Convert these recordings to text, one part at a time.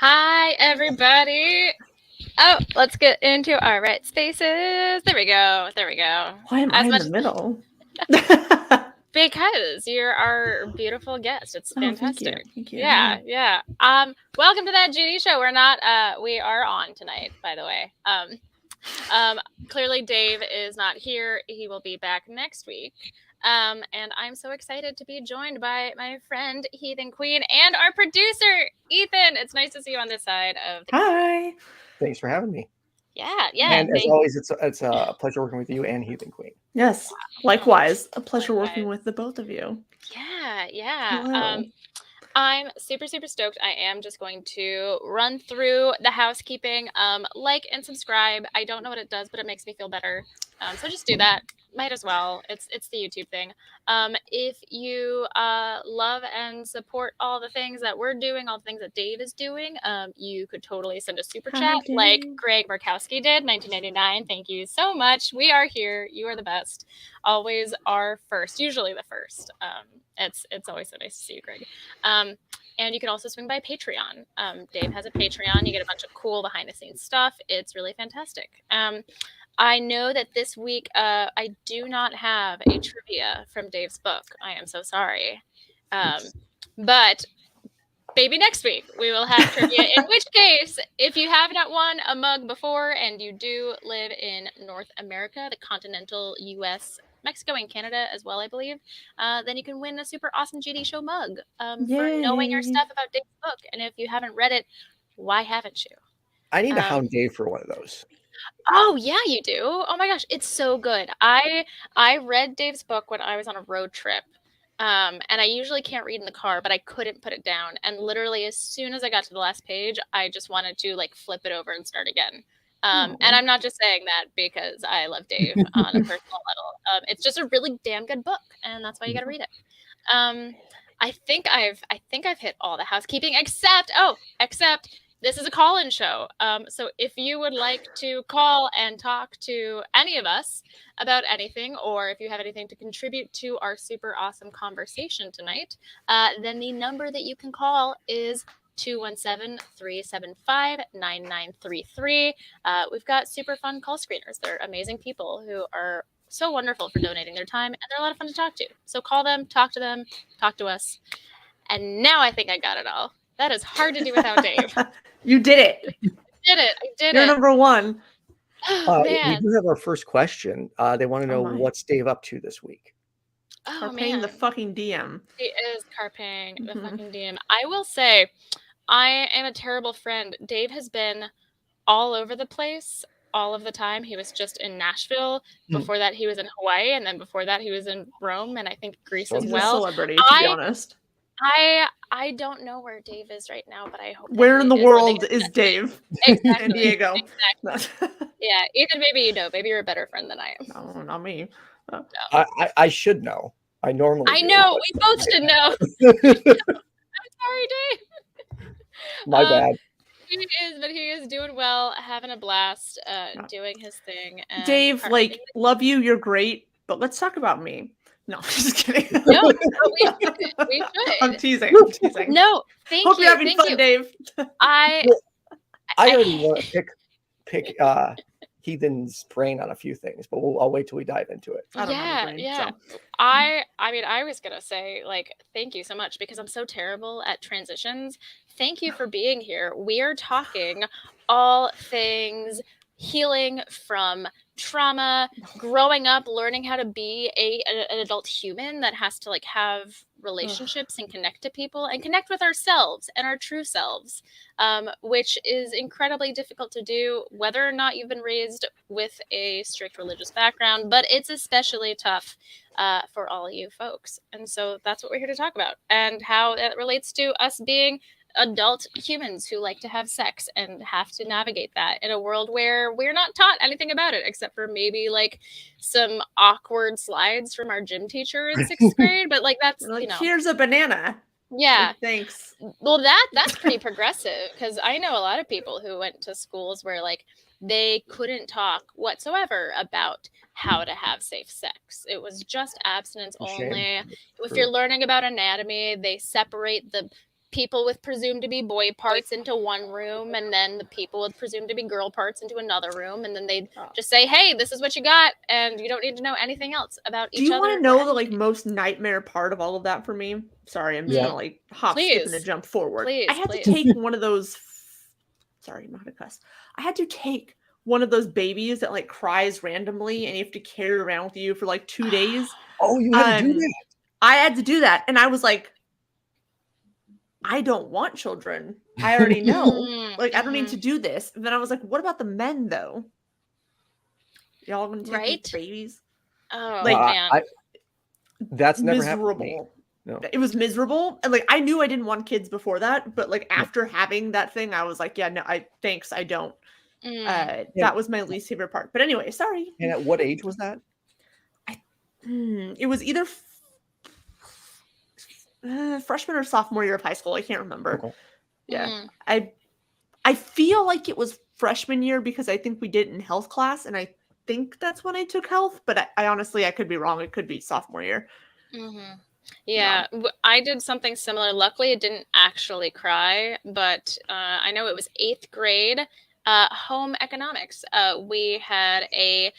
Hi, everybody. Oh, let's get into our right spaces. There we go. There we go. Why am I in the middle? Because you're our beautiful guest. It's fantastic. Thank you. Yeah. Welcome to That GD Show. We are on tonight, by the way. Clearly Dave is not here. He will be back next week. And I'm so excited to be joined by my friend Heathen Queen and our producer Ethan. It's nice to see you on this side of the Hi. Thanks for having me. Yeah. And as always, it's a pleasure working with you and Heathen Queen. Yes, likewise. A pleasure working with the both of you. Yeah. Hello. I'm super stoked. I am just going to run through the housekeeping. Like and subscribe. I don't know what it does, but it makes me feel better. So just do that. Might as well. It's the YouTube thing. If you love and support all the things that we're doing, all the things that Dave is doing, you could totally send a super chat like Greg Markowski did, 1999. Thank you so much. We are here. You are the best. Always are first. Usually the first. It's always so nice to see you, Greg. And you can also swing by Patreon. Dave has a Patreon. You get a bunch of cool behind-the-scenes stuff. It's really fantastic. I know that this week I do not have a trivia from Dave's book. I am so sorry. But maybe next week we will have trivia, in which case, if you have not won a mug before and you do live in North America, the continental U.S., Mexico, and Canada as well, I believe, then you can win a super awesome GD Show mug for knowing your stuff about Dave's book. And if you haven't read it, why haven't you? I need to hound Dave for one of those. Oh, yeah, you do. Oh, my gosh. It's so good. I read Dave's book when I was on a road trip. And I usually can't read in the car, but I couldn't put it down. And literally, as soon as I got to the last page, I just wanted to flip it over and start again. And I'm not just saying that because I love Dave on a personal level. It's just a really damn good book, and that's why you got to read it. I think I've hit all the housekeeping except this is a call-in show. So if you would like to call and talk to any of us about anything, or if you have anything to contribute to our super awesome conversation tonight, then the number that you can call is 217-375-9933. We've got super fun call screeners. They're amazing people who are so wonderful for donating their time, and they're a lot of fun to talk to. So call them, talk to us. And now I think I got it all. That is hard to do without Dave. You did it. I did it. You're number one. Oh, man. We do have our first question. They want to know what's Dave up to this week. Carping the fucking DM. He is carping the fucking DM. I will say, I am a terrible friend. Dave has been all over the place all of the time. He was just in Nashville. Before that, he was in Hawaii. And then before that, he was in Rome and I think Greece as well. He's a celebrity, to be honest. I don't know where Dave is right now, but I hope. Where in the world is Dave? Exactly. San Diego. Exactly. Yeah, Ethan, maybe you know. Maybe you're a better friend than I am. No, not me. No. I should know. I normally. I know. We both should know. I'm sorry, Dave. My bad. He is doing well, having a blast, doing his thing. And Dave, love you. You're great, but let's talk about me. No, just kidding. No, we should. I'm teasing. No, thank you. Hope you. you're having fun, Dave. I already want to pick Heathen's brain on a few things, but I'll wait till we dive into it. Yeah. I mean, I was gonna say, thank you so much because I'm so terrible at transitions. Thank you for being here. We are talking all things healing from trauma, growing up, learning how to be an adult human that has to like have relationships and connect to people and connect with ourselves and our true selves, which is incredibly difficult to do, whether or not you've been raised with a strict religious background, but it's especially tough for all you folks. And so that's what we're here to talk about, and how it relates to us being adult humans who like to have sex and have to navigate that in a world where we're not taught anything about it, except for maybe like some awkward slides from our gym teacher in 6th grade. But like, that's, Like, you know, here's a banana. yeah. Like, thanks. Well, that's pretty progressive, because I know a lot of people who went to schools where like they couldn't talk whatsoever about how to have safe sex. It was just abstinence only. If you're learning about anatomy, they separate the people with presumed to be boy parts into one room, and then the people with presumed to be girl parts into another room, and then they just say, hey, this is what you got, and you don't need to know anything else about each other. Do you want to know the like most nightmare part of all of that for me? Sorry, I'm just gonna like hop, skip, and a jump forward. I had to take one of those. Sorry, I'm not gonna cuss. I had to take one of those babies that like cries randomly, and you have to carry it around with you for like 2 days. Oh, you had to do that. I had to do that, and I was like, I don't want children. I already know. Like, I don't need to do this. And then I was like, what about the men, though? Y'all gonna take these babies? Oh, like, man. That's never miserable. happened to me. No. It was miserable. And like, I knew I didn't want kids before that, but like after having that thing, I was like, yeah, no, thanks, I don't. That was my least favorite part. But anyway, sorry. And at what age was that? It was either freshman or sophomore year of high school. I can't remember. Okay. Yeah. I feel like it was freshman year because I think we did it in health class, and I think that's when I took health, but I honestly, I could be wrong. It could be sophomore year. Yeah, I did something similar. Luckily, it didn't actually cry, but I know it was 8th grade, home economics. We had a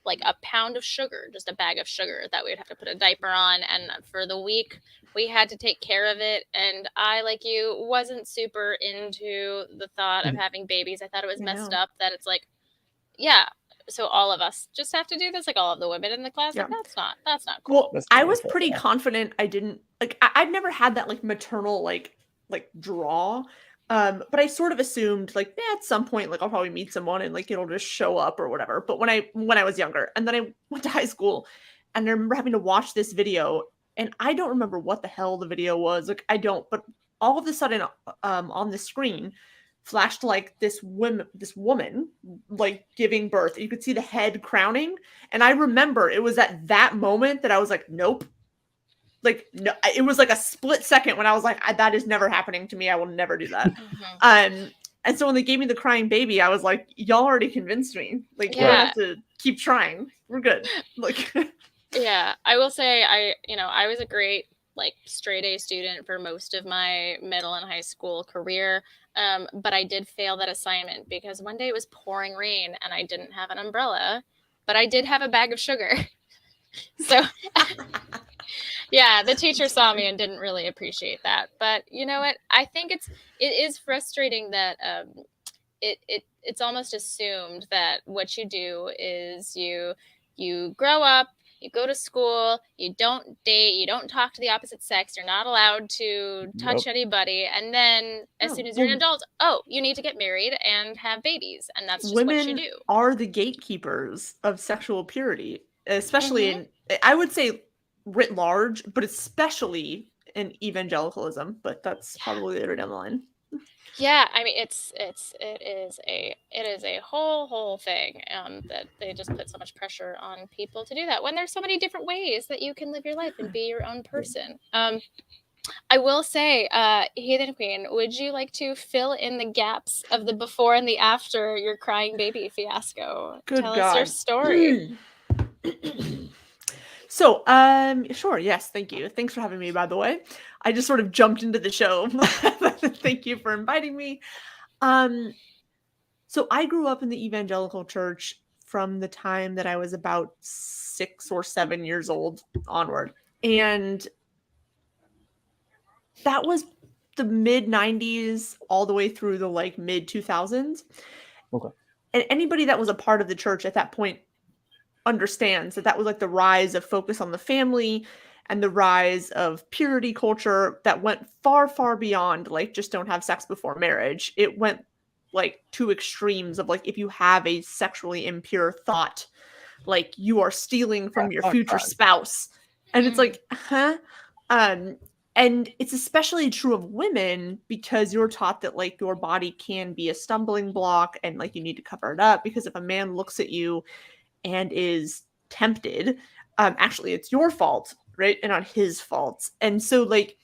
like a pound of sugar, just a bag of sugar that we would have to put a diaper on, and for the week we had to take care of it. And I, like you, wasn't super into the thought of having babies. I thought it was messed up that it's like, yeah, so all of us just have to do this, like all of the women in the class. Like, that's not cool. Well, I was pretty confident I didn't like. I've never had that like maternal like draw. But I sort of assumed like, at some point, like I'll probably meet someone and like it'll just show up or whatever. But when I was younger, and then I went to high school, and I remember having to watch this video, and I don't remember what the hell the video was. Like, I don't. But all of a sudden, on the screen, flashed like this woman like giving birth. You could see the head crowning, and I remember it was at that moment that I was like, nope. Like, no, it was like a split second when I was like, that is never happening to me. I will never do that. And so when they gave me the crying baby, I was like, y'all already convinced me. Like, you don't have to keep trying. We're good. Like, yeah, I will say I was a great like straight A student for most of my middle and high school career. But I did fail that assignment because one day it was pouring rain and I didn't have an umbrella, but I did have a bag of sugar. So yeah, the teacher saw me and didn't really appreciate that. But you know what? I think it is frustrating that it's almost assumed that what you do is you grow up, you go to school, you don't date, you don't talk to the opposite sex, you're not allowed to touch anybody, and then as soon as you're an adult, you need to get married and have babies, and that's just what you do. Women are the gatekeepers of sexual purity, especially in, I would say, writ large, but especially in evangelicalism. But that's probably later down the line. Yeah, I mean, it is a whole thing that they just put so much pressure on people to do that when there's so many different ways that you can live your life and be your own person. I will say, Heathen Queen, would you like to fill in the gaps of the before and the after your crying baby fiasco? Tell us your story. So, sure. Yes. Thank you. Thanks for having me, by the way. I just sort of jumped into the show. Thank you for inviting me. So I grew up in the evangelical church from the time that I was about 6 or 7 years old onward. And that was the mid 90s all the way through the like mid 2000s. Okay. and anybody that was a part of the church at that point understands that was like the rise of focus on the family and the rise of purity culture that went far, far beyond like just don't have sex before marriage. It went like to extremes of like if you have a sexually impure thought, like you are stealing from your future spouse. And it's like, huh? And it's especially true of women because you're taught that like your body can be a stumbling block and like you need to cover it up, because if a man looks at you and is tempted, actually it's your fault, right? And not his fault. And so like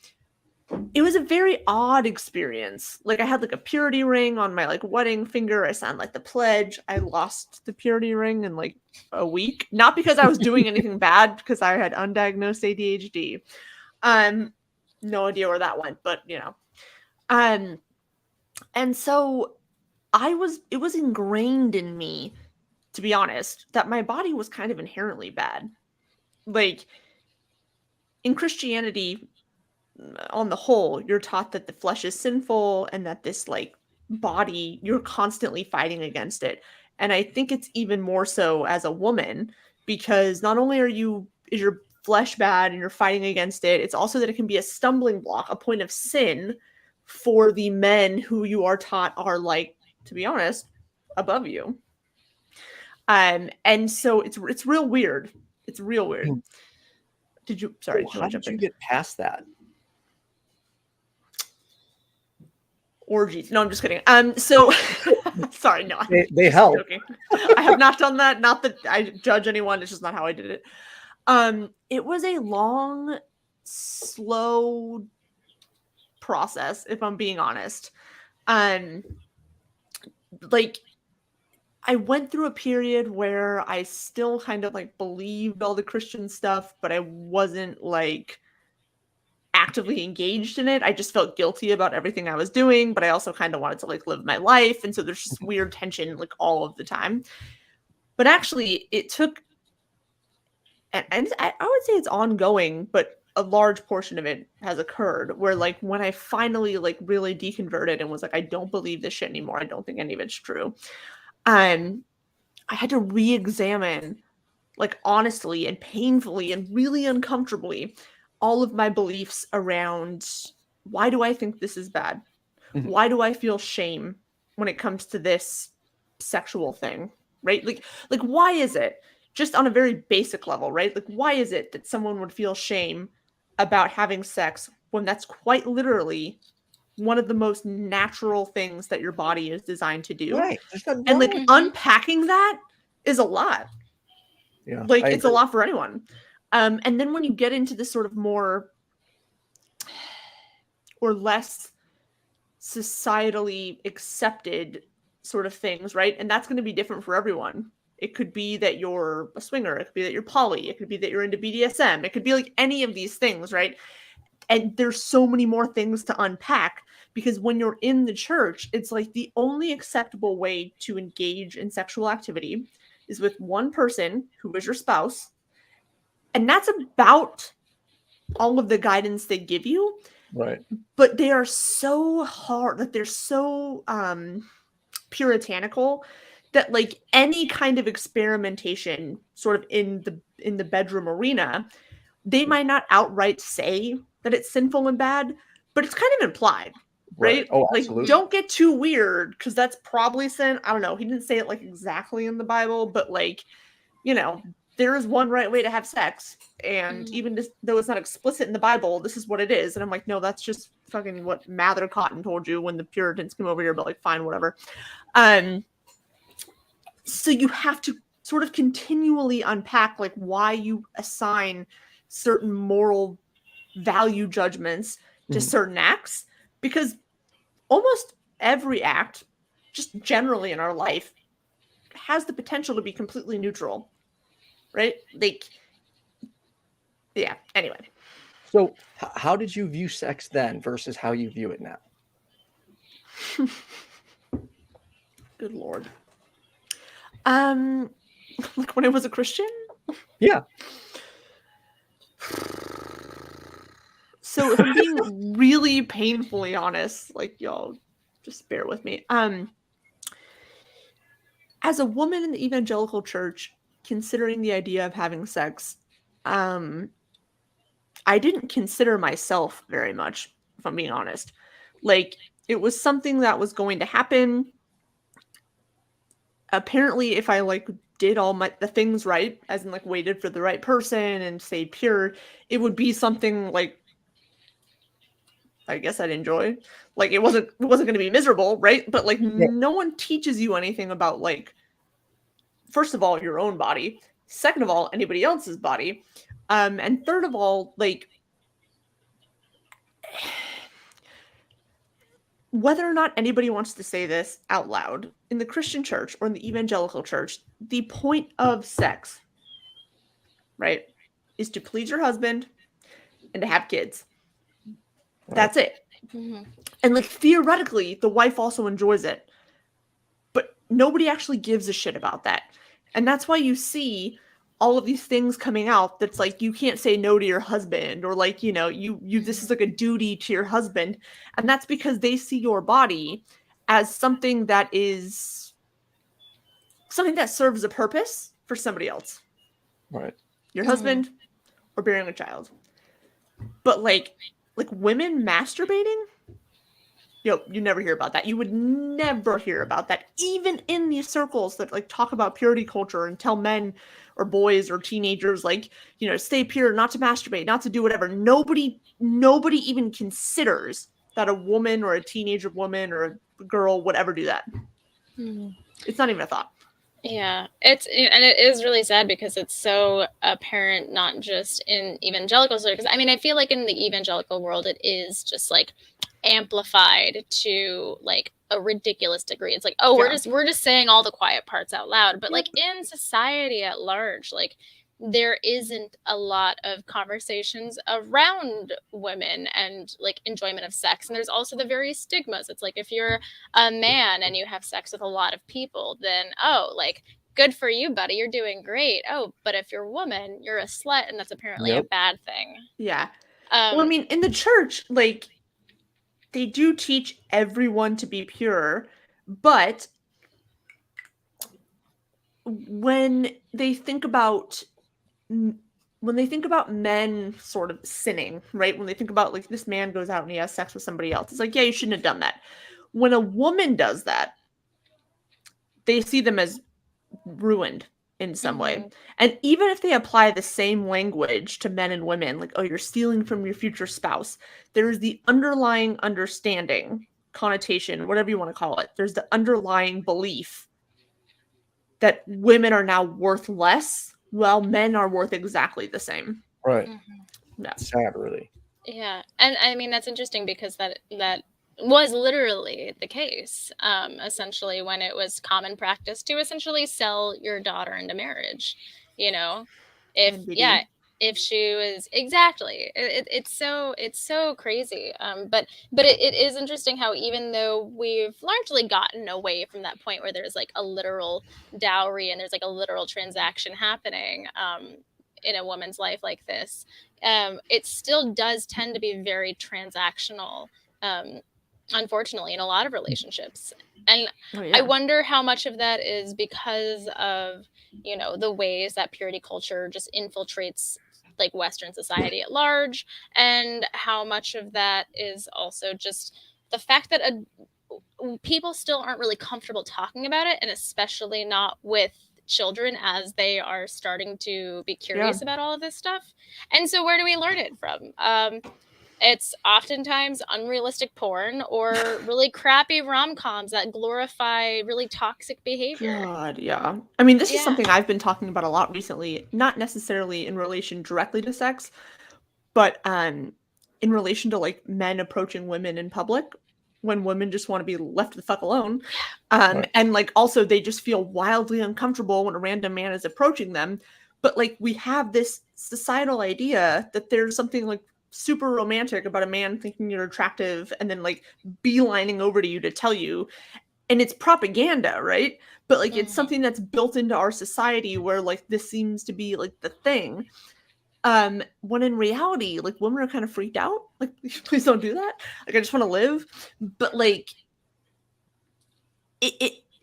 it was a very odd experience. Like I had like a purity ring on my like wedding finger. I signed like the pledge. I lost the purity ring in like a week, not because I was doing anything bad, because I had undiagnosed ADHD. No idea where that went, but you know. And so it was ingrained in me, to be honest, that my body was kind of inherently bad. Like in Christianity, on the whole, you're taught that the flesh is sinful and that this like body, you're constantly fighting against it. And I think it's even more so as a woman, because not only is your flesh bad and you're fighting against it, it's also that it can be a stumbling block, a point of sin for the men who you are taught are like, to be honest, above you. And so it's real weird. It's real weird. Sorry, how did you get past that? Orgies. No, I'm just kidding. So sorry, no. They help. Joking. I have not done that. Not that I judge anyone. It's just not how I did it. It was a long, slow process, if I'm being honest. Like I went through a period where I still kind of like believed all the Christian stuff, but I wasn't like actively engaged in it. I just felt guilty about everything I was doing, but I also kind of wanted to like live my life. And so there's just weird tension like all of the time. But actually it took, and I would say it's ongoing, but a large portion of it has occurred where like when I finally like really deconverted and was like, I don't believe this shit anymore. I don't think any of it's true. I had to re-examine like honestly and painfully and really uncomfortably all of my beliefs around why do I think this is bad? Mm-hmm. Why do I feel shame when it comes to this sexual thing, right? Like why is it, just on a very basic level, right? Like why is it that someone would feel shame about having sex when that's quite literally one of the most natural things that your body is designed to do? Right. And like unpacking that is a lot. Yeah, like it's a lot for anyone. And then when you get into this sort of more or less societally accepted sort of things, right? And that's going to be different for everyone. It could be that you're a swinger. It could be that you're poly. It could be that you're into BDSM. It could be like any of these things, right? And there's so many more things to unpack, because when you're in the church, it's like the only acceptable way to engage in sexual activity is with one person who is your spouse. And that's about all of the guidance they give you. Right. But they are so hard, that they're so puritanical that like any kind of experimentation sort of in the bedroom arena, they might not outright say that it's sinful and bad, but it's kind of implied, right? Oh, like absolutely. Don't get too weird, because that's probably sin. I don't know. He didn't say it like exactly in the Bible, but like, you know, there is one right way to have sex. And even though it's not explicit in the Bible, this is what it is. And I'm like, no, that's just fucking what Mather Cotton told you when the Puritans came over here, but like, fine, whatever. So you have to sort of continually unpack like why you assign certain moral value judgments to certain acts, because almost every act, just generally in our life, has the potential to be completely neutral, right? Like, yeah, anyway. So how did you view sex then versus how you view it now? Good Lord. Like when I was a Christian? Yeah. So if I'm being really painfully honest, like y'all just bear with me. as a woman in the evangelical church, considering the idea of having sex, I didn't consider myself very much, if I'm being honest. Like, it was something that was going to happen. Apparently, if I like did all the things right, as in like waited for the right person and stayed pure, it would be something like I guess I'd enjoy. Like it wasn't going to be miserable, right? But like no one teaches you anything about like first of all your own body, second of all anybody else's body, and third of all like whether or not anybody wants to say this out loud, in the Christian church or in the evangelical church, the point of sex, right, is to please your husband and to have kids. Right. That's it. Mm-hmm. And like theoretically, the wife also enjoys it. But nobody actually gives a shit about that. And that's why you see all of these things coming out that's like you can't say no to your husband, or like, you know, you this is like a duty to your husband. And that's because they see your body as something that is something that serves a purpose for somebody else. Right. Your husband or bearing a child. But like women masturbating, you never hear about that. You would never hear about that, even in these circles that like talk about purity culture and tell men or boys or teenagers like, you know, stay pure, not to masturbate, not to do whatever. Nobody even considers that a woman or a teenager woman or a girl would ever do that. It's not even a thought. Yeah, and it is really sad because it's so apparent, not just in evangelical circles. I mean, I feel like in the evangelical world, it is just like amplified to like a ridiculous degree. It's like, oh, we're just saying all the quiet parts out loud, but like in society at large, like there isn't a lot of conversations around women and like enjoyment of sex. And there's also the various stigmas. It's like if you're a man and you have sex with a lot of people, then, oh, like, good for you, buddy, you're doing great. Oh, but if you're a woman, you're a slut, and that's apparently a bad thing. Yeah. Well, I mean, in the church, like, they do teach everyone to be pure, but when they think about men sort of sinning, right? When they think about like this man goes out and he has sex with somebody else, it's like, yeah, you shouldn't have done that. When a woman does that, they see them as ruined in some way. And even if they apply the same language to men and women, like, oh, you're stealing from your future spouse, there is the underlying understanding, connotation, whatever you want to call it. There's the underlying belief that women are now worth less while men are worth exactly the same. Right. That's sad, really. Yeah. And I mean, that's interesting because that was literally the case, essentially, when it was common practice to essentially sell your daughter into marriage, you know, if she was exactly, it's so crazy. But it is interesting how even though we've largely gotten away from that point where there's like a literal dowry and there's like a literal transaction happening, in a woman's life like this, it still does tend to be very transactional, unfortunately, in a lot of relationships. And I wonder how much of that is because of, you know, the ways that purity culture just infiltrates like Western society at large, and how much of that is also just the fact that people still aren't really comfortable talking about it, and especially not with children as they are starting to be curious about all of this stuff. And so where do we learn it from? It's oftentimes unrealistic porn or really crappy rom-coms that glorify really toxic behavior. God, yeah. I mean, this is something I've been talking about a lot recently, not necessarily in relation directly to sex, but in relation to like men approaching women in public when women just want to be left the fuck alone. And like also they just feel wildly uncomfortable when a random man is approaching them. But like we have this societal idea that there's something like super romantic about a man thinking you're attractive and then like beelining over to you to tell you, and it's propaganda, right? But like it's something that's built into our society where like this seems to be like the thing, when in reality like women are kind of freaked out, like please don't do that, like I just want to live. But like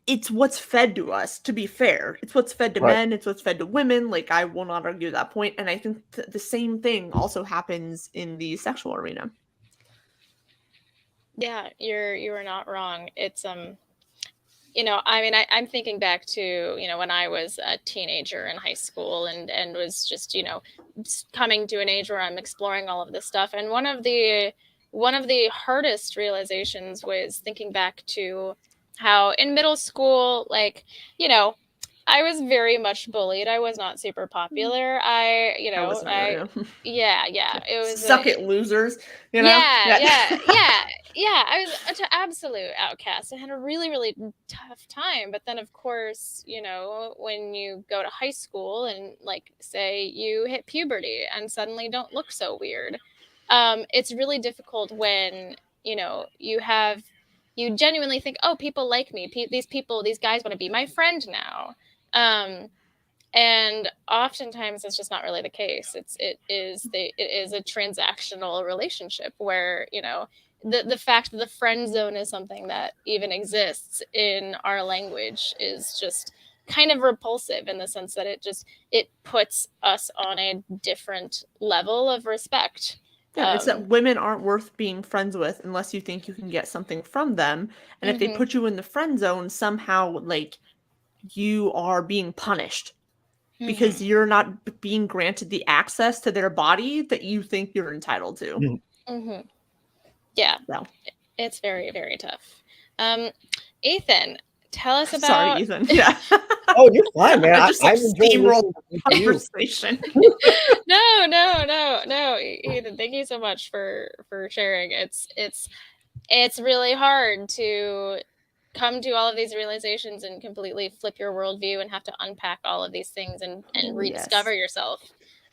it's what's fed to us, to be fair. It's what's fed to Right. men, it's what's fed to women. Like, I will not argue that point. And I think the same thing also happens in the sexual arena. Yeah, you are not wrong. It's you know, I mean, I'm thinking back to, you know, when I was a teenager in high school and was just, you know, coming to an age where I'm exploring all of this stuff. And one of the hardest realizations was thinking back to how in middle school, like, you know, I was very much bullied. I was not super popular. You I know, was never. yeah, it was Suck it, losers. You know? Yeah. I was an absolute outcast. I had a really, really tough time. But then, of course, you know, when you go to high school and, like, say you hit puberty and suddenly don't look so weird, it's really difficult when, you know, you genuinely think, oh, people like me. These guys want to be my friend now. And oftentimes it's just not really the case. It is a transactional relationship where, you know, the fact that the friend zone is something that even exists in our language is just kind of repulsive in the sense that it puts us on a different level of respect. Yeah, it's that women aren't worth being friends with unless you think you can get something from them. And if they put you in the friend zone, somehow, like, you are being punished because you're not being granted the access to their body that you think you're entitled to. Yeah, So. It's very, very tough. Ethan, tell us about. Sorry, Ethan. Yeah. Oh, you're fine, man. I just I'm enjoying steamrolled listening to you. conversation. No, Ethan. Thank you so much for sharing. It's really hard to come to all of these realizations and completely flip your worldview and have to unpack all of these things and rediscover yourself.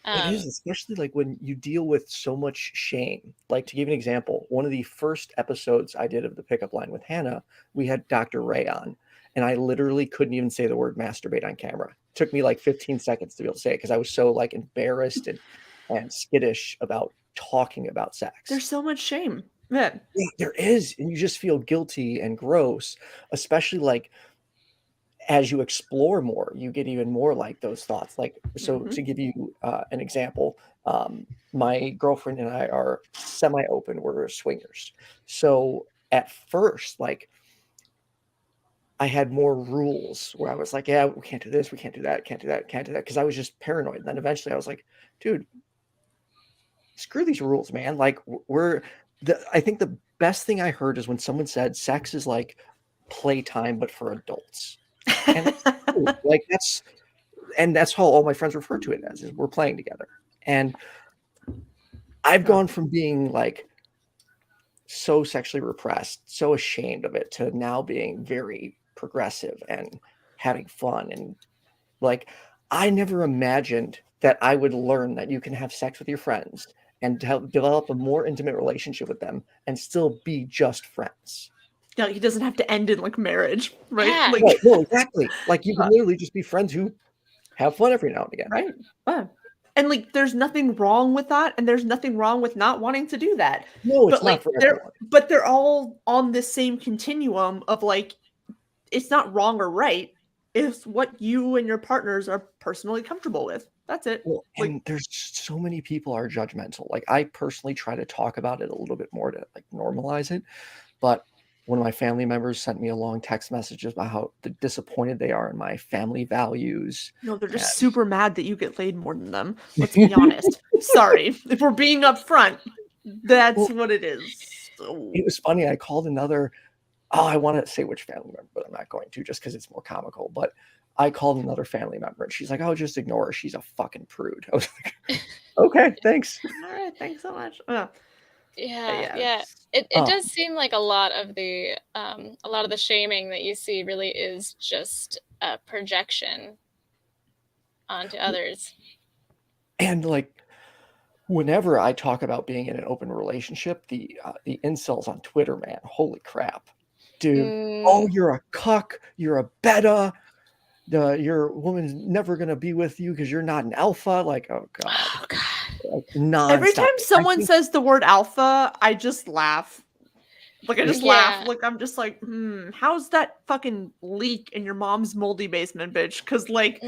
It is, especially like when you deal with so much shame. Like, to give you an example, one of the first episodes I did of the Pickup Line with Hannah, we had Dr. Ray on, and I literally couldn't even say the word masturbate on camera. It took me like 15 seconds to be able to say it because I was so like embarrassed and skittish about talking about sex. There's so much shame. Yeah, there is, and you just feel guilty and gross, especially like as you explore more, you get even more like those thoughts. Like, so to give you an example, my girlfriend and I are semi-open. We're swingers. So at first, like, I had more rules where I was like, yeah, we can't do this, we can't do that, can't do that, can't do that, because I was just paranoid. And then eventually I was like, dude, screw these rules, man. Like, I think the best thing I heard is when someone said sex is like playtime, but for adults. And like that's how all my friends refer to it as, is we're playing together. And I've gone from being like so sexually repressed, so ashamed of it, to now being very progressive and having fun. And like, I never imagined that I would learn that you can have sex with your friends and develop a more intimate relationship with them and still be just friends. Yeah, he doesn't have to end in like marriage, right? Yeah. Like, right, no, exactly. Like, you can literally just be friends who have fun every now and again. Right. Yeah. And like, there's nothing wrong with that, and there's nothing wrong with not wanting to do that. No, it's but not like, for everyone. But they're all on the same continuum of like, it's not wrong or right. It's what you and your partners are personally comfortable with. That's it. Well, Like, and there's so many people are judgmental. Like, I personally try to talk about it a little bit more to like normalize it, but one of my family members sent me a long text message about how disappointed they are in my family values. No, they're just super mad that you get laid more than them. Let's be honest. Sorry. If we're being upfront, that's what it is. So. It was funny. I called another, I want to say which family member, but I'm not going to, just because it's more comical. But I called another family member and she's like, oh, just ignore her. She's a fucking prude. I was like, okay, thanks. All right, thanks so much. Yeah. It does seem like a lot of the shaming that you see really is just a projection onto others. And like, whenever I talk about being in an open relationship, the incels on Twitter, man, holy crap, dude! Oh, you're a cuck, you're a beta. Your woman's never gonna be with you because you're not an alpha. Like, oh god. Every time someone says the word alpha, I just laugh. Like, I just laugh. Like, I'm just like, how's that fucking leak in your mom's moldy basement, bitch? Because, like,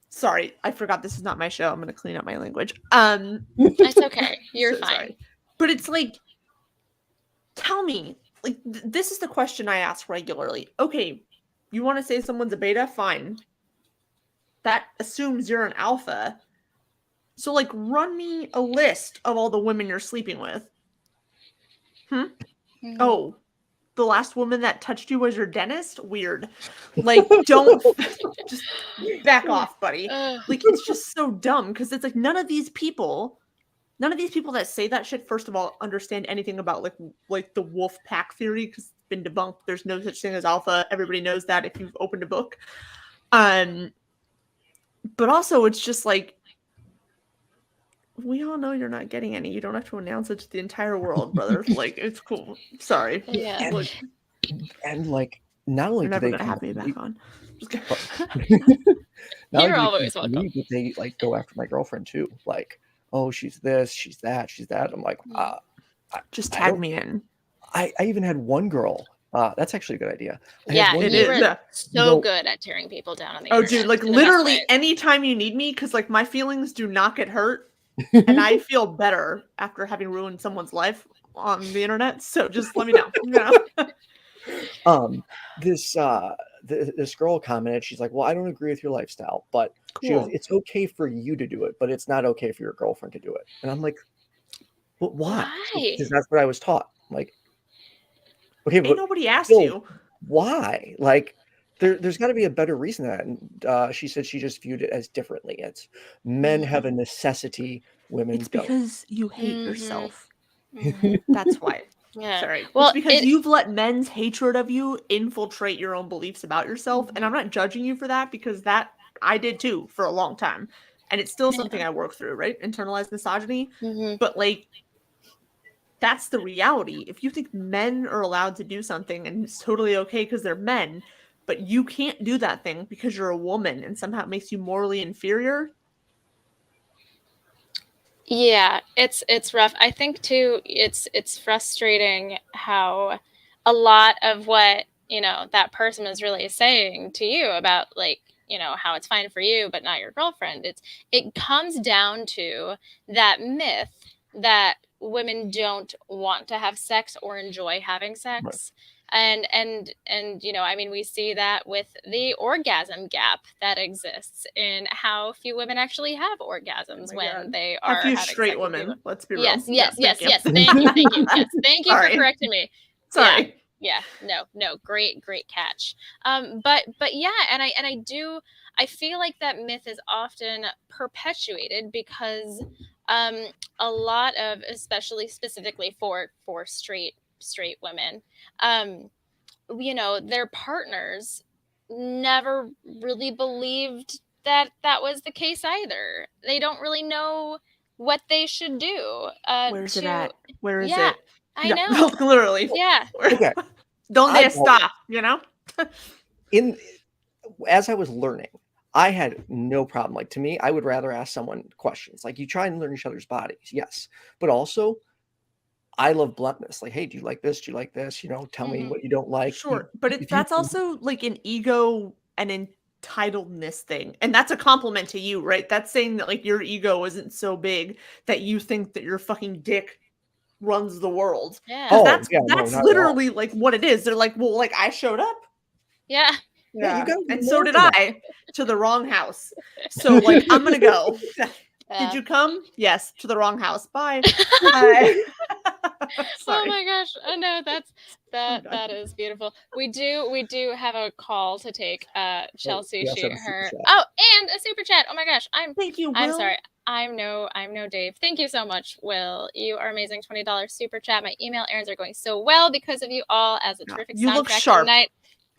sorry, I forgot this is not my show. I'm gonna clean up my language. It's okay. You're so fine. Sorry. But it's like, tell me, like, this is the question I ask regularly. Okay, you want to say someone's a beta? Fine. That assumes you're an alpha. So, like, run me a list of all the women you're sleeping with. Oh, the last woman that touched you was your dentist? Weird. Like, don't just back off, buddy. Like, it's just so dumb because it's like none of these people that say that shit, first of all, understand anything about like the wolf pack theory, because it's been debunked. There's no such thing as alpha. Everybody knows that if you've opened a book. But also it's just like, we all know you're not getting any. You don't have to announce it to the entire world, brother. Like, it's cool. Sorry. Yeah. And like, not only You're do never they gonna have me back on. You're always welcome. But they like go after my girlfriend too. Like, oh, she's this, she's that, she's that. I'm like, just tag me in. I even had one girl. That's actually a good idea. It is. So good at tearing people down on the internet. Dude, like literally anytime you need me, because like my feelings do not get hurt. And I feel better after having ruined someone's life on the internet. So just let me know. This girl commented, she's like, well, I don't agree with your lifestyle, but she goes, it's okay for you to do it, but it's not okay for your girlfriend to do it. And I'm like, but why? Because that's what I was taught. Like, okay, but nobody asked you. Why? Like, there's got to be a better reason than that. And she said she just viewed it as differently. It's men have a necessity, women It's don't. because you hate yourself. That's why. Yeah. Sorry. Well, it's because you've let men's hatred of you infiltrate your own beliefs about yourself. And I'm not judging you for that, because that I did too for a long time. And it's still something I work through, right? Internalized misogyny. But like, that's the reality. If you think men are allowed to do something and it's totally okay because they're men, but you can't do that thing because you're a woman and somehow it makes you morally inferior. Yeah, it's rough. I think too, it's frustrating how a lot of what, that person is really saying to you about, like, how it's fine for you but not your girlfriend. It comes down to that myth that women don't want to have sex or enjoy having sex. Right. And I mean, we see that with the orgasm gap that exists in how few women actually have orgasms when they are having straight women. Let's be real. Yes. Thank you. Yes, thank you for correcting me. Sorry. Yeah. No. Great catch. But yeah, and I feel like that myth is often perpetuated because a lot of, especially specifically for straight women, their partners never really believed that was the case either. They don't really know what they should do. Where's it at? Where is it? I know. Literally. Yeah. Okay. Donde está? As I was learning, I had no problem. Like, to me, I would rather ask someone questions. Like, you try and learn each other's bodies, yes, but also I love bluntness. Like, hey, do you like this? Do you like this? Tell me what you don't like. Sure, but that's also like an ego and entitledness thing, and that's a compliment to you, right? That's saying that like your ego isn't so big that you think that your fucking dick runs the world. Yeah. That's literally like what it is. They're like, well, like I showed up. Yeah. Yeah, and so did I to the wrong house. So like I'm gonna go. Did you come? Yes, to the wrong house. Bye. Bye. Oh my gosh! No, that is beautiful. We do have a call to take. Chelsea, and a super chat. Oh my gosh! Thank you, Will. I'm sorry. I'm no Dave. Thank you so much, Will. You are amazing. $20 super chat. My email errands are going so well because of you all. As a terrific you soundtrack look sharp tonight.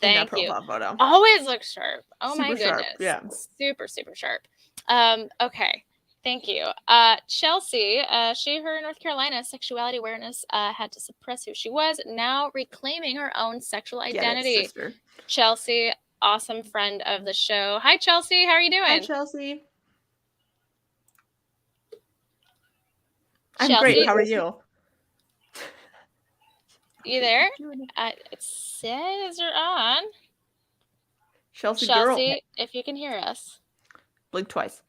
Thank you. Photo. Always look sharp. Oh super my goodness. Sharp. Yeah. Super sharp. Okay. Thank you. Chelsea, her in North Carolina, sexuality awareness had to suppress who she was, now reclaiming her own sexual identity. Chelsea, awesome friend of the show. Hi, Chelsea. How are you doing? Hi, Chelsea. I'm great. How are you? You there? It says you're on. Chelsea girl. Chelsea, if you can hear us. Blink twice.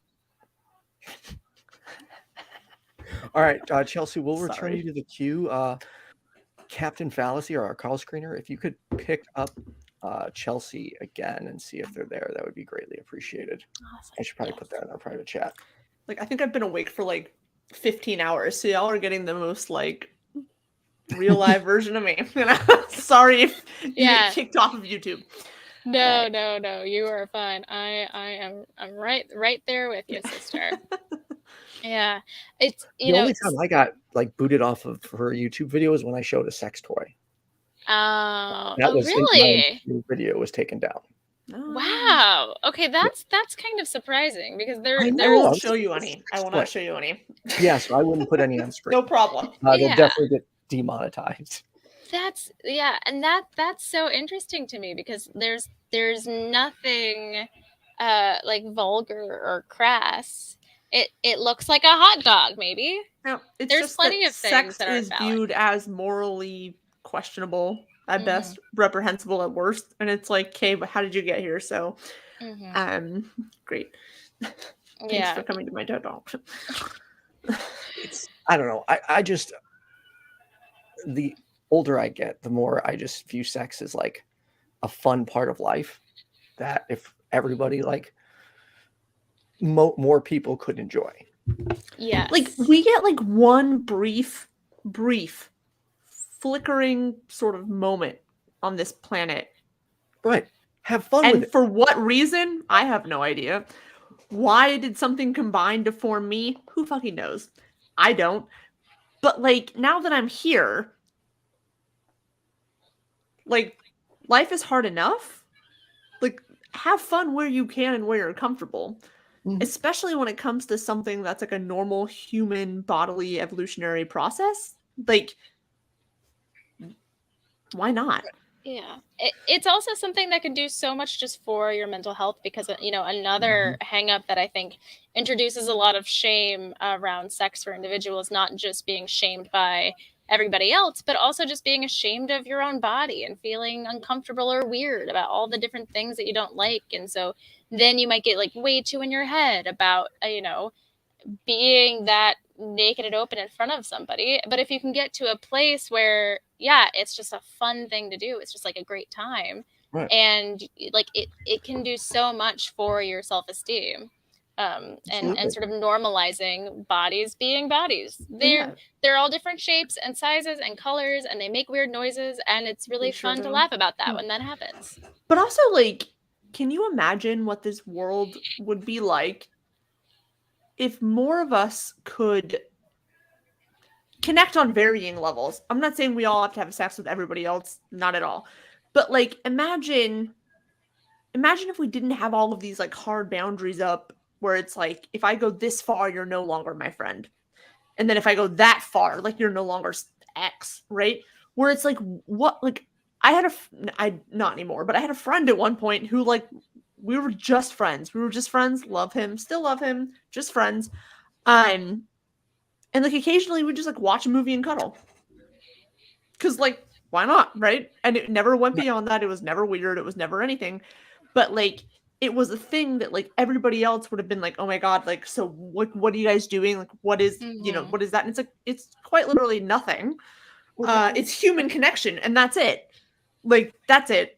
All right, Chelsea, we'll return Sorry. you to the queue. Captain Fallacy, or our call screener, if you could pick up Chelsea again and see if they're there, that would be greatly appreciated. Awesome. I should probably put that in our private chat. Like, I think I've been awake for like 15 hours, so y'all are getting the most like real live version of me. Sorry if you get kicked off of YouTube. No, you are fine. I'm right there with you, sister. Yeah, it's the only time I got like booted off of her YouTube video was when I showed a sex toy. That was really? My video was taken down. Wow. Okay, that's kind of surprising because I will show you any. I will not show you any. Yeah, so I wouldn't put any on screen. No problem. They'll definitely get demonetized. And that's so interesting to me because there's nothing like vulgar or crass. It looks like a hot dog, maybe. No, it's there's just plenty of things that is viewed as morally questionable at best, reprehensible at worst, and it's like, okay, but how did you get here? So, great. Thanks for coming to my TED Talk. I don't know. I just, the older I get, the more I just view sex as like a fun part of life that if everybody like more people could enjoy. Yeah, like we get like one brief flickering sort of moment on this planet, right? Have fun and with it. For what reason? I have no idea. Why did something combine to form me? Who fucking knows? I don't. But like, now that I'm here, like, life is hard enough. Like, have fun where you can and where you're comfortable. Especially when it comes to something that's like a normal human bodily evolutionary process. Like, why not? Yeah, it's also something that can do so much just for your mental health because, another hang up that I think introduces a lot of shame around sex for individuals, not just being shamed by everybody else, but also just being ashamed of your own body and feeling uncomfortable or weird about all the different things that you don't like. And so then you might get like way too in your head about, being that naked and open in front of somebody. But if you can get to a place where, it's just a fun thing to do, it's just like a great time. Right. And like it can do so much for your self-esteem. And sort of normalizing bodies being bodies. They're all different shapes and sizes and colors, and they make weird noises, and it's really fun to laugh about that when that happens. But also, like, can you imagine what this world would be like if more of us could connect on varying levels? I'm not saying we all have to have sex with everybody else, not at all. But like, imagine if we didn't have all of these like hard boundaries up where it's like, if I go this far, you're no longer my friend. And then if I go that far, like, you're no longer X, right? Where it's like, what, like, not anymore, but I had a friend at one point who, like, we were just friends. Love him, still love him, just friends. And like, occasionally we just like watch a movie and cuddle. Cause like, why not, right? And it never went beyond that. It was never weird. It was never anything. But like, it was a thing that like everybody else would have been like, oh my God, like, so what are you guys doing? Like, what is, what is that? And it's like, it's quite literally nothing. It's human connection, and that's it. Like, that's it.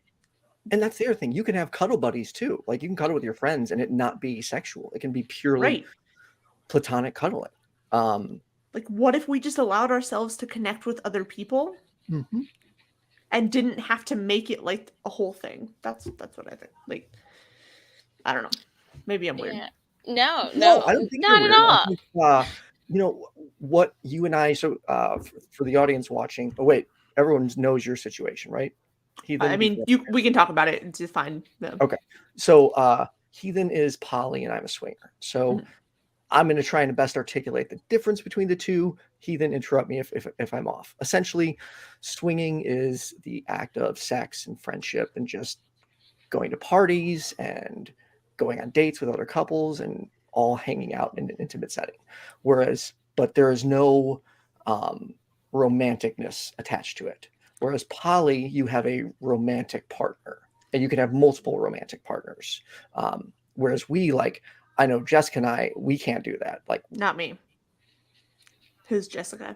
And that's the other thing. You can have cuddle buddies too. Like, you can cuddle with your friends and it not be sexual. It can be purely platonic cuddling. Like, what if we just allowed ourselves to connect with other people and didn't have to make it like a whole thing? That's what I think. Like, I don't know. Maybe I'm weird. Yeah. No, I don't think not at all. Think, what you and I, so for the audience watching, wait, everyone knows your situation, right? Heathen, I mean, we can talk about it. It's just fine. No. Okay. So Heathen is poly and I'm a swinger. So I'm going to try and best articulate the difference between the two. Heathen, interrupt me if I'm off. Essentially, swinging is the act of sex and friendship and just going to parties and going on dates with other couples and all hanging out in an intimate setting. But there is no romanticness attached to it. Whereas poly, you have a romantic partner, and you can have multiple romantic partners. Whereas I know Jessica and I, we can't do that. Like, Not me. Who's Jessica?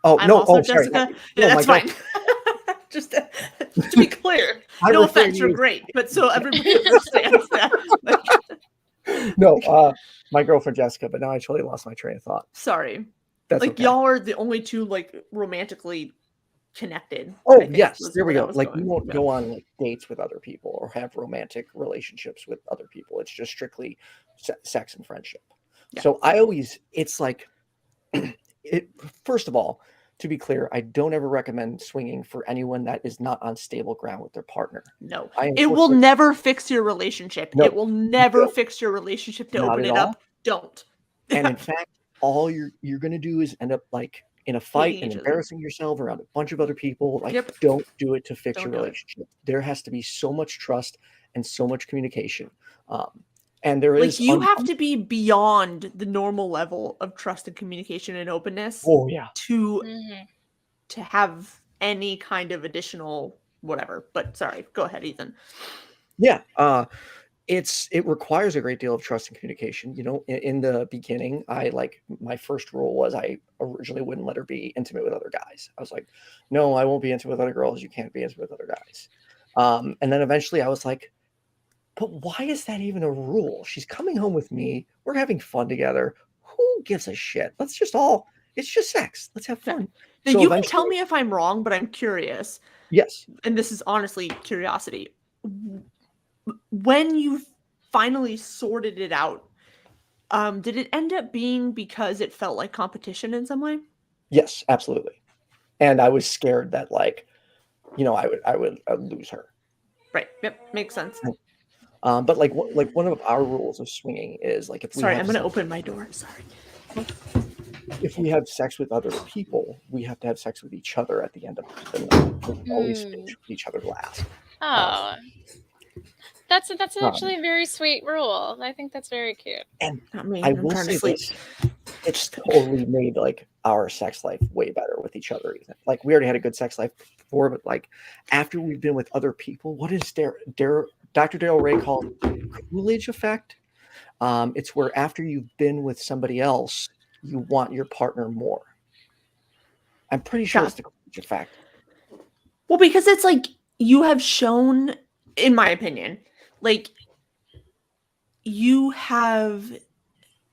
oh I'm no, also sorry, Jessica. no, Yeah, that's fine. Just to be clear, no offense, you're great, but so everybody understands that. No, my girlfriend Jessica, but now I totally lost my train of thought. Sorry. That's okay. Y'all are the only two romantically connected. Oh yes, there we go. Like, we won't Yeah. go on like dates with other people or have romantic relationships with other people. It's just strictly sex and friendship. Yeah. So it's like, first of all, to be clear, I don't ever recommend swinging for anyone that is not on stable ground with their partner. No, it will never fix your relationship. No, it will never fix your relationship to open it up. Don't. And in fact, all you're going to do is end up like in a fight and embarrassing yourself around a bunch of other people. Like, don't do it to fix your relationship. There has to be so much trust and so much communication. And there is you have to be beyond the normal level of trust and communication and openness. Oh yeah. To have any kind of additional whatever. But sorry, go ahead, Ethan. Yeah. It requires a great deal of trust and communication. You know, in the beginning, my first rule was I originally wouldn't let her be intimate with other guys. I was like, no, I won't be intimate with other girls. You can't be intimate with other guys. And then eventually I was like, but why is that even a rule? She's coming home with me. We're having fun together. Who gives a shit? It's just sex. Let's have fun. Now, so you can tell me if I'm wrong, but I'm curious. Yes. And this is honestly curiosity. When you finally sorted it out, did it end up being because it felt like competition in some way? Yes, absolutely. And I was scared that I would lose her. Right. Yep. Makes sense. But one of our rules of swinging is like, I'm going to open my door. Sorry. If we have sex with other people, we have to have sex with each other at the end of the night. We always finish with each other last. Oh, that's actually a very sweet rule. I think that's very cute. And I will say this: it's totally made like our sex life way better with each other. Ethan. Like, we already had a good sex life before, but like after we've been with other people, what is Dr. Darrell Ray called Coolidge effect? It's where after you've been with somebody else, you want your partner more. I'm pretty sure it's the Coolidge effect. Well, because it's like you have shown, in my opinion, like you have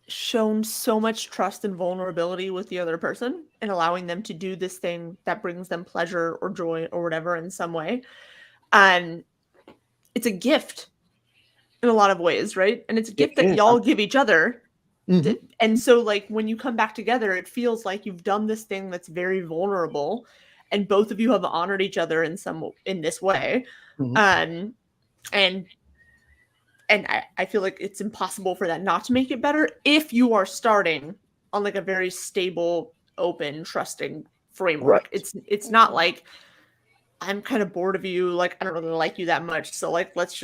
shown so much trust and vulnerability with the other person and allowing them to do this thing that brings them pleasure or joy or whatever in some way. And it's a gift in a lot of ways, right? And it's a gift that y'all give each other. Mm-hmm. And so like when you come back together, it feels like you've done this thing that's very vulnerable and both of you have honored each other in this way. Mm-hmm. And I feel like it's impossible for that not to make it better if you are starting on like a very stable, open, trusting framework. Right. It's not like I'm kind of bored of you, like I don't really like you that much, so like let's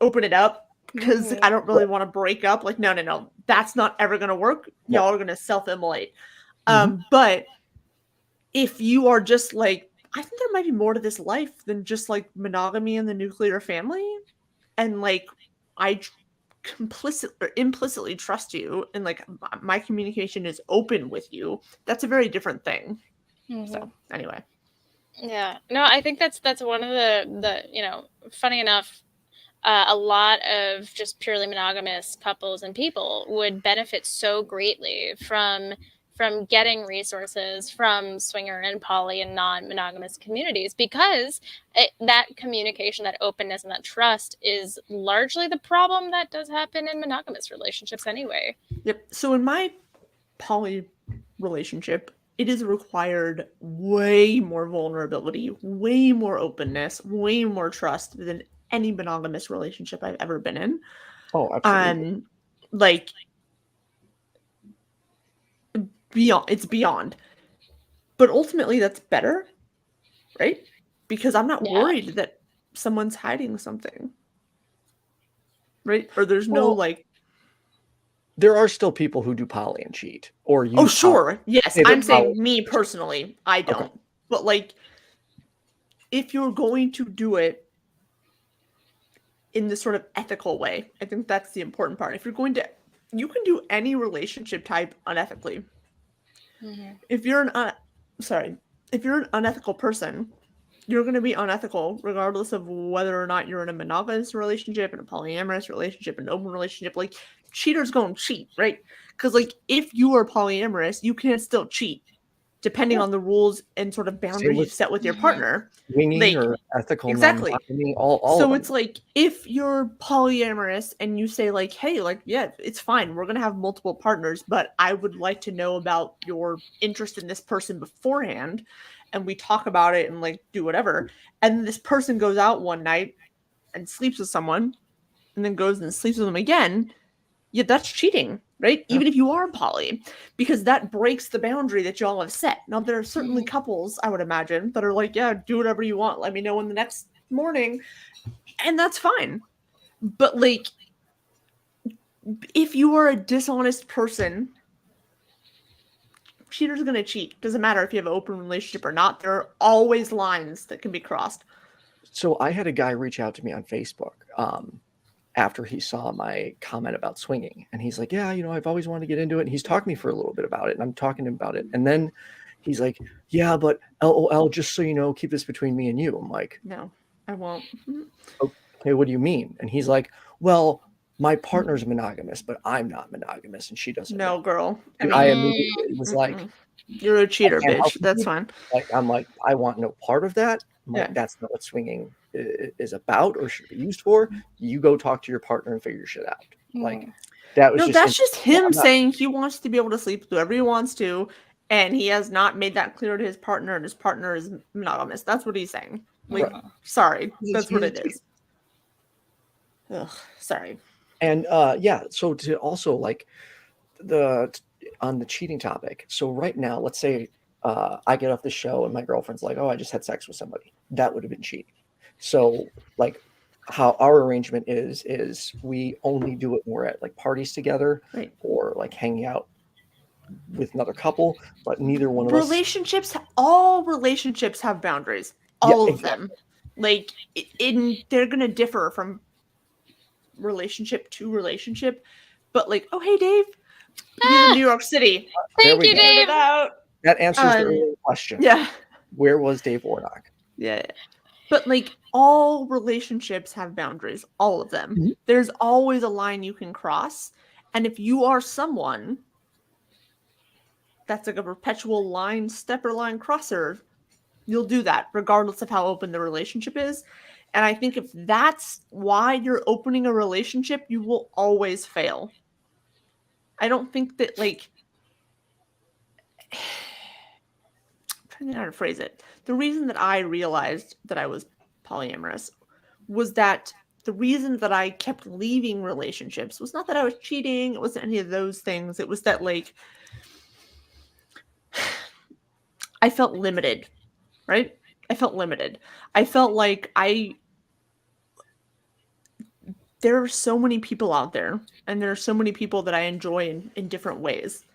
open it up because I don't really want to break up. Like no, that's not ever gonna work. No. Y'all are gonna self-immolate. But if you are just like, I think there might be more to this life than just like monogamy and the nuclear family. And like, I implicitly trust you and like my communication is open with you. That's a very different thing. Mm-hmm. So anyway. Yeah, no, I think that's one of the funny enough, a lot of just purely monogamous couples and people would benefit so greatly from getting resources from swinger and poly and non-monogamous communities, because that communication, that openness, and that trust is largely the problem that does happen in monogamous relationships anyway. Yep. So in my poly relationship, it is required way more vulnerability, way more openness, way more trust than any monogamous relationship I've ever been in. Oh, absolutely. Like, it's beyond. But ultimately, that's better, right? Because I'm not worried that someone's hiding something, right? Or there's no like. There are still people who do poly and cheat, or use. Oh, sure. Yes, I'm saying me personally, I don't. Okay. But like, if you're going to do it in this sort of ethical way, I think that's the important part. If you're going to, you can do any relationship type unethically. Mm-hmm. If you're if you're an unethical person, you're going to be unethical regardless of whether or not you're in a monogamous relationship, in a polyamorous relationship, an open relationship. Like, cheaters go and cheat, right? Because, like, if you are polyamorous, you can still cheat depending on the rules and sort of boundaries you set with your partner. Swinging Like, or ethical exactly. non-monogamy, all So of them. it's like, if you're polyamorous and you say, like, hey, like, yeah, it's fine, we're gonna have multiple partners, but I would like to know about your interest in this person beforehand, and we talk about it and, like, do whatever, and this person goes out one night and sleeps with someone and then goes and sleeps with them again, yeah, that's cheating, right? Yeah. Even if you are poly, because that breaks the boundary that y'all have set. Now, there are certainly couples, I would imagine, that are like, yeah, do whatever you want, let me know in the next morning, and that's fine. But, like, if you are a dishonest person, cheaters are gonna cheat. Doesn't matter if you have an open relationship or not. There are always lines that can be crossed. So I had a guy reach out to me on Facebook after he saw my comment about swinging, and he's like, yeah, you know, I've always wanted to get into it. And he's talked to me for a little bit about it, and I'm talking to him about it. And then he's like, yeah, but LOL, just so you know, keep this between me and you. I'm like, no, I won't. Okay, what do you mean? And he's like, well, my partner's monogamous, but I'm not monogamous, and she doesn't No, know. girl. And I immediately was like, you're a cheater, I can't help bitch. That's you. fine. Like, I'm like, I want no part of that. I'm like, Yeah. that's not what swinging is about or should be used for. You go talk to your partner and figure shit out. Like, that was No, just that's just him I'm not- saying he wants to be able to sleep with whoever he wants to, and he has not made that clear to his partner, and his partner is monogamous. That's what he's saying. Like, sorry, that's what it is. Ugh, sorry. And yeah, so to also, like, on the cheating topic. So right now, let's say I get off the show and my girlfriend's like, oh, I just had sex with somebody. That would have been cheating. So, like, how our arrangement is we only do it when we're at, like, parties together, Right. or like hanging out with another couple, but neither one of us. All relationships have boundaries. All of them. Like, they're gonna differ from relationship to relationship, but, like, oh, hey, Dave, he's in New York City. Thank you, Dave. That answers the earlier question. Yeah. Where was Dave Warnock? Yeah. But, like, all relationships have boundaries. All of them. Mm-hmm. There's always a line you can cross. And if you are someone that's like a perpetual line stepper, line crosser, you'll do that regardless of how open the relationship is. And I think if that's why you're opening a relationship, you will always fail. I don't think that, like, I'm trying to know how to phrase it. The reason that I realized that I was polyamorous was that the reason that I kept leaving relationships was not that I was cheating. It wasn't any of those things. It was that, like, I felt limited, right? I felt limited. I felt like there are so many people out there, and there are so many people that I enjoy in different ways.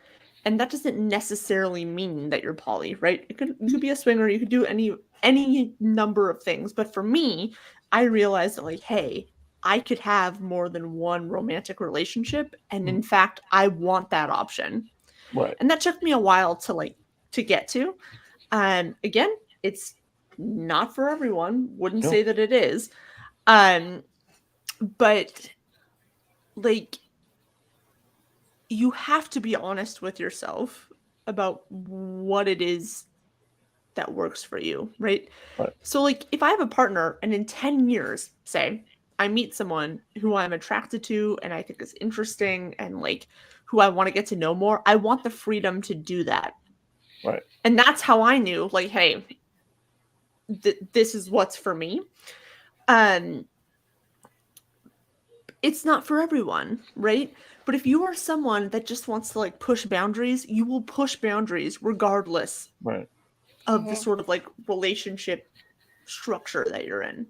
And that doesn't necessarily mean that you're poly, right? You could be a swinger, you could do any number of things. But for me, I realized that, like, hey, I could have more than one romantic relationship, and in fact, I want that option. Right. And that took me a while to get to. Again, it's not for everyone. Wouldn't say that it is. But, like, you have to be honest with yourself about what it is that works for you, right? So, like, if I have a partner and in 10 years, say, I meet someone who I'm attracted to and I think is interesting and, like, who I want to get to know more, I want the freedom to do that. Right. And that's how I knew, like, hey, this is what's for me. It's not for everyone, right? But if you are someone that just wants to, like, push boundaries, you will push boundaries regardless of the sort of, like, relationship structure that you're in.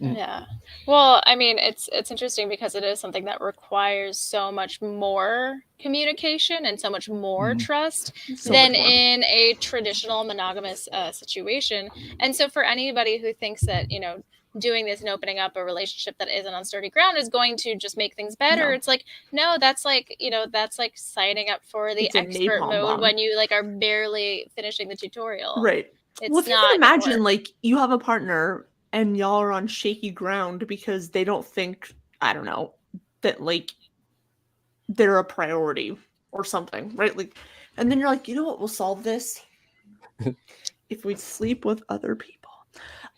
Yeah. Well, I mean, it's interesting because it is something that requires so much more communication and so much more trust So than much more. in a traditional monogamous situation. And so for anybody who thinks that, you know, doing this and opening up a relationship that isn't on sturdy ground is going to just make things better, No. it's like, no, that's like, you know, that's like signing up for the It's a expert napalm mode bomb. when you like are barely finishing the tutorial. Right. It's Well, if you not can gonna imagine, work. like, you have a partner and y'all are on shaky ground because they don't think, I don't know, that, like, they're a priority or something, right? Like, and then you're like, you know what will solve this? If we sleep with other people.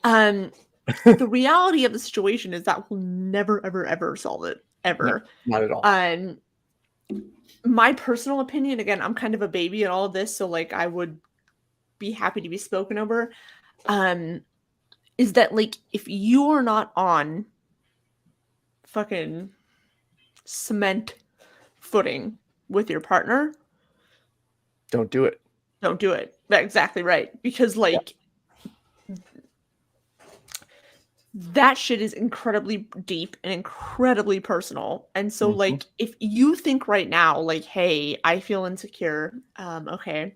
The reality of the situation is that will never, ever, ever solve it. Ever. No, not at all. My personal opinion, again, I'm kind of a baby in all of this, so like I would be happy to be spoken over. Is that like if you are not on fucking cement footing with your partner, Don't do it. don't do it. That's exactly right. Because like that shit is incredibly deep and incredibly personal. And so like if you think right now, like, hey, I feel insecure, okay.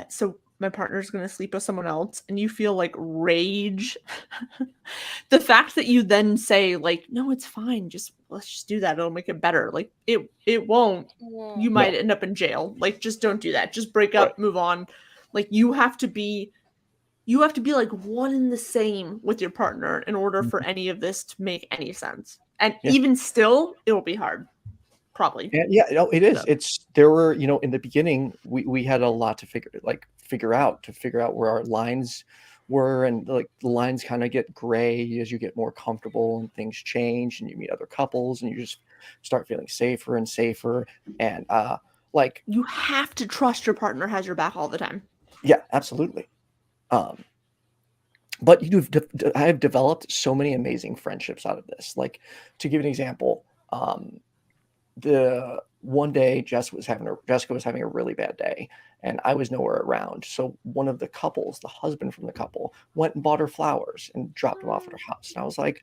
So my partner's gonna sleep with someone else, and you feel like rage. The fact that you then say, like, no, it's fine, just let's just do that, it'll make it better. Like it won't. You might No. end up in jail. Like, just don't do that. Just break up, Right. move on. Like you have to be like one and the same with your partner in order for any of this to make any sense. And Yeah. even still, it will be hard. Probably. Yeah, no, it is. So. There were, you know, in the beginning, we had a lot to figure out where our lines were, and like the lines kind of get gray as you get more comfortable and things change and you meet other couples and you just start feeling safer and safer. And like You have to trust your partner has your back all the time. yeah, absolutely. But I have developed so many amazing friendships out of this. Like, to give an example, the one day Jessica was having a really bad day and I was nowhere around. So one of the couples, the husband from the couple, went and bought her flowers and dropped them off at her house. And I was like,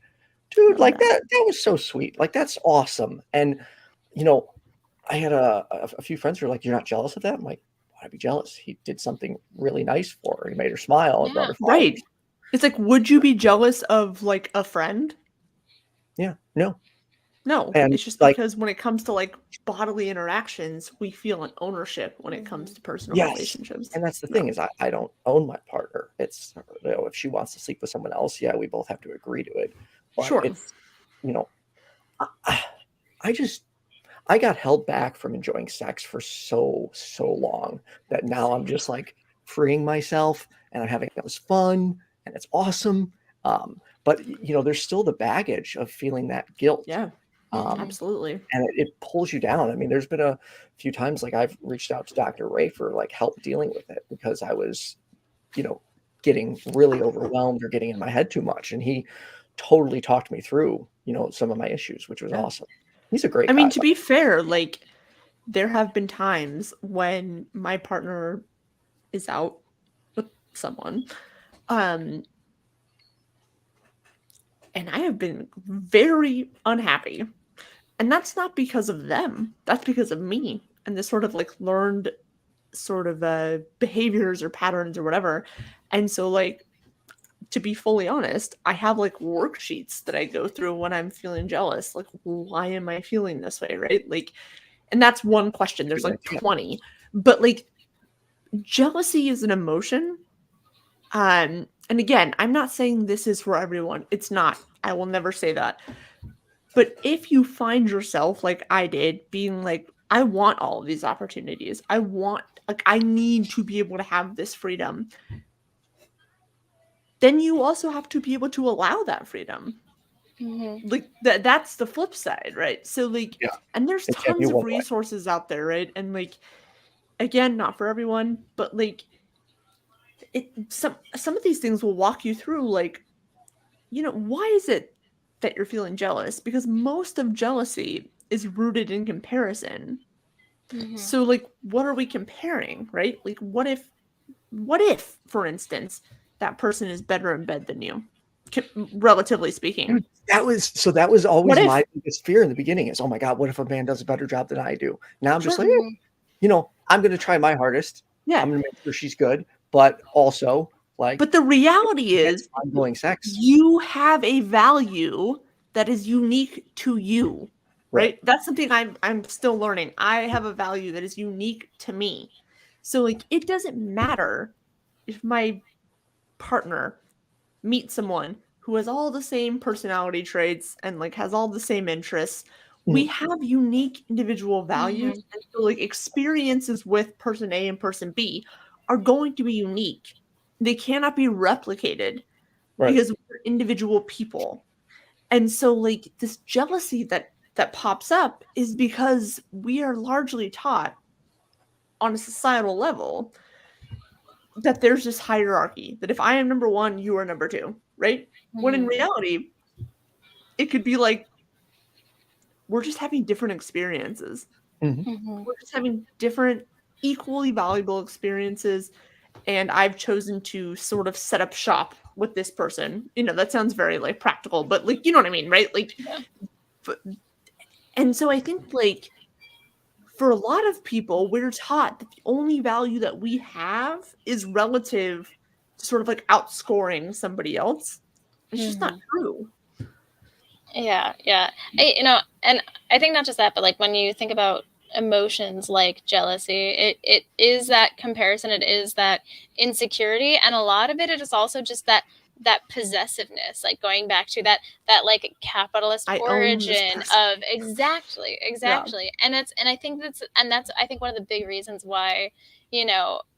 dude, Love like that. that was so sweet. Like, that's awesome. And, you know, I had a few friends who were like, you're not jealous of that? I'm like, why would I be jealous? He did something really nice for her. He made her smile and brought her flowers. Right. It's like, would you be jealous of like a friend? Yeah, no. No, And it's just like, because when it comes to like bodily interactions, we feel an ownership when it comes to personal yes. relationships. And that's the thing is I don't own my partner. It's, you know, if she wants to sleep with someone else, yeah, we both have to agree to it. But Sure. it's, you know, I got held back from enjoying sex for so long that now I'm just like freeing myself and I'm having this fun and it's awesome. But you know, there's still the baggage of feeling that guilt. Yeah. Absolutely. And it pulls you down. I mean, there's been a few times like I've reached out to Dr. Ray for like help dealing with it because I was, you know, getting really overwhelmed or getting in my head too much. And he totally talked me through, you know, some of my issues, which was awesome. He's a great guy. I mean, to be fair, like there have been times when my partner is out with someone, and I have been very unhappy. And that's not because of them. That's because of me and this sort of like learned sort of behaviors or patterns or whatever. And so like, to be fully honest, I have like worksheets that I go through when I'm feeling jealous. Like, why am I feeling this way? Right. Like, and that's one question. There's like 20, but like jealousy is an emotion. And again, I'm not saying this is for everyone. It's not. I will never say that. But if you find yourself like I did, being like, I want all of these opportunities. I need to be able to have this freedom. Then you also have to be able to allow that freedom. Like that's the flip side, right? So like, and there's tons of resources out there, right? And like, again, not for everyone, but like, some of these things will walk you through, like, you know, why is it that you're feeling jealous? Because most of jealousy is rooted in comparison. So like, what are we comparing, right? Like, what if, for instance, that person is better in bed than you? relatively speaking. That was always What if? my biggest fear in the beginning is, oh my God, what if a man does a better job than I do? Now I'm just Sure. like, I'm going to try my hardest. Yeah. I'm going to make sure she's good, but also like. But the reality is, ongoing sex. you have a value that is unique to you, right? That's something I'm still learning. I have a value that is unique to me. So like, it doesn't matter if my partner meets someone who has all the same personality traits and like has all the same interests. We have unique individual values, and so like experiences with person A and person B are going to be unique. They cannot be replicated because we're individual people. And so like this jealousy that pops up is because we are largely taught on a societal level that there's this hierarchy, that if I am number one, you are number two, right? When in reality, it could be like, we're just having different experiences. We're just having different, equally valuable experiences. And I've chosen to sort of set up shop with this person. That sounds very like practical, but like, you know what I mean, right? Like, and so I think like for a lot of people, we're taught that the only value that we have is relative to sort of like outscoring somebody else. It's just not true. Yeah. And I think not just that, but like when you think about emotions like jealousy, it is that comparison, it is that insecurity, and a lot of it is also just that possessiveness, like going back to that like capitalist origin of exactly. Yeah. And I think that's I think one of the big reasons why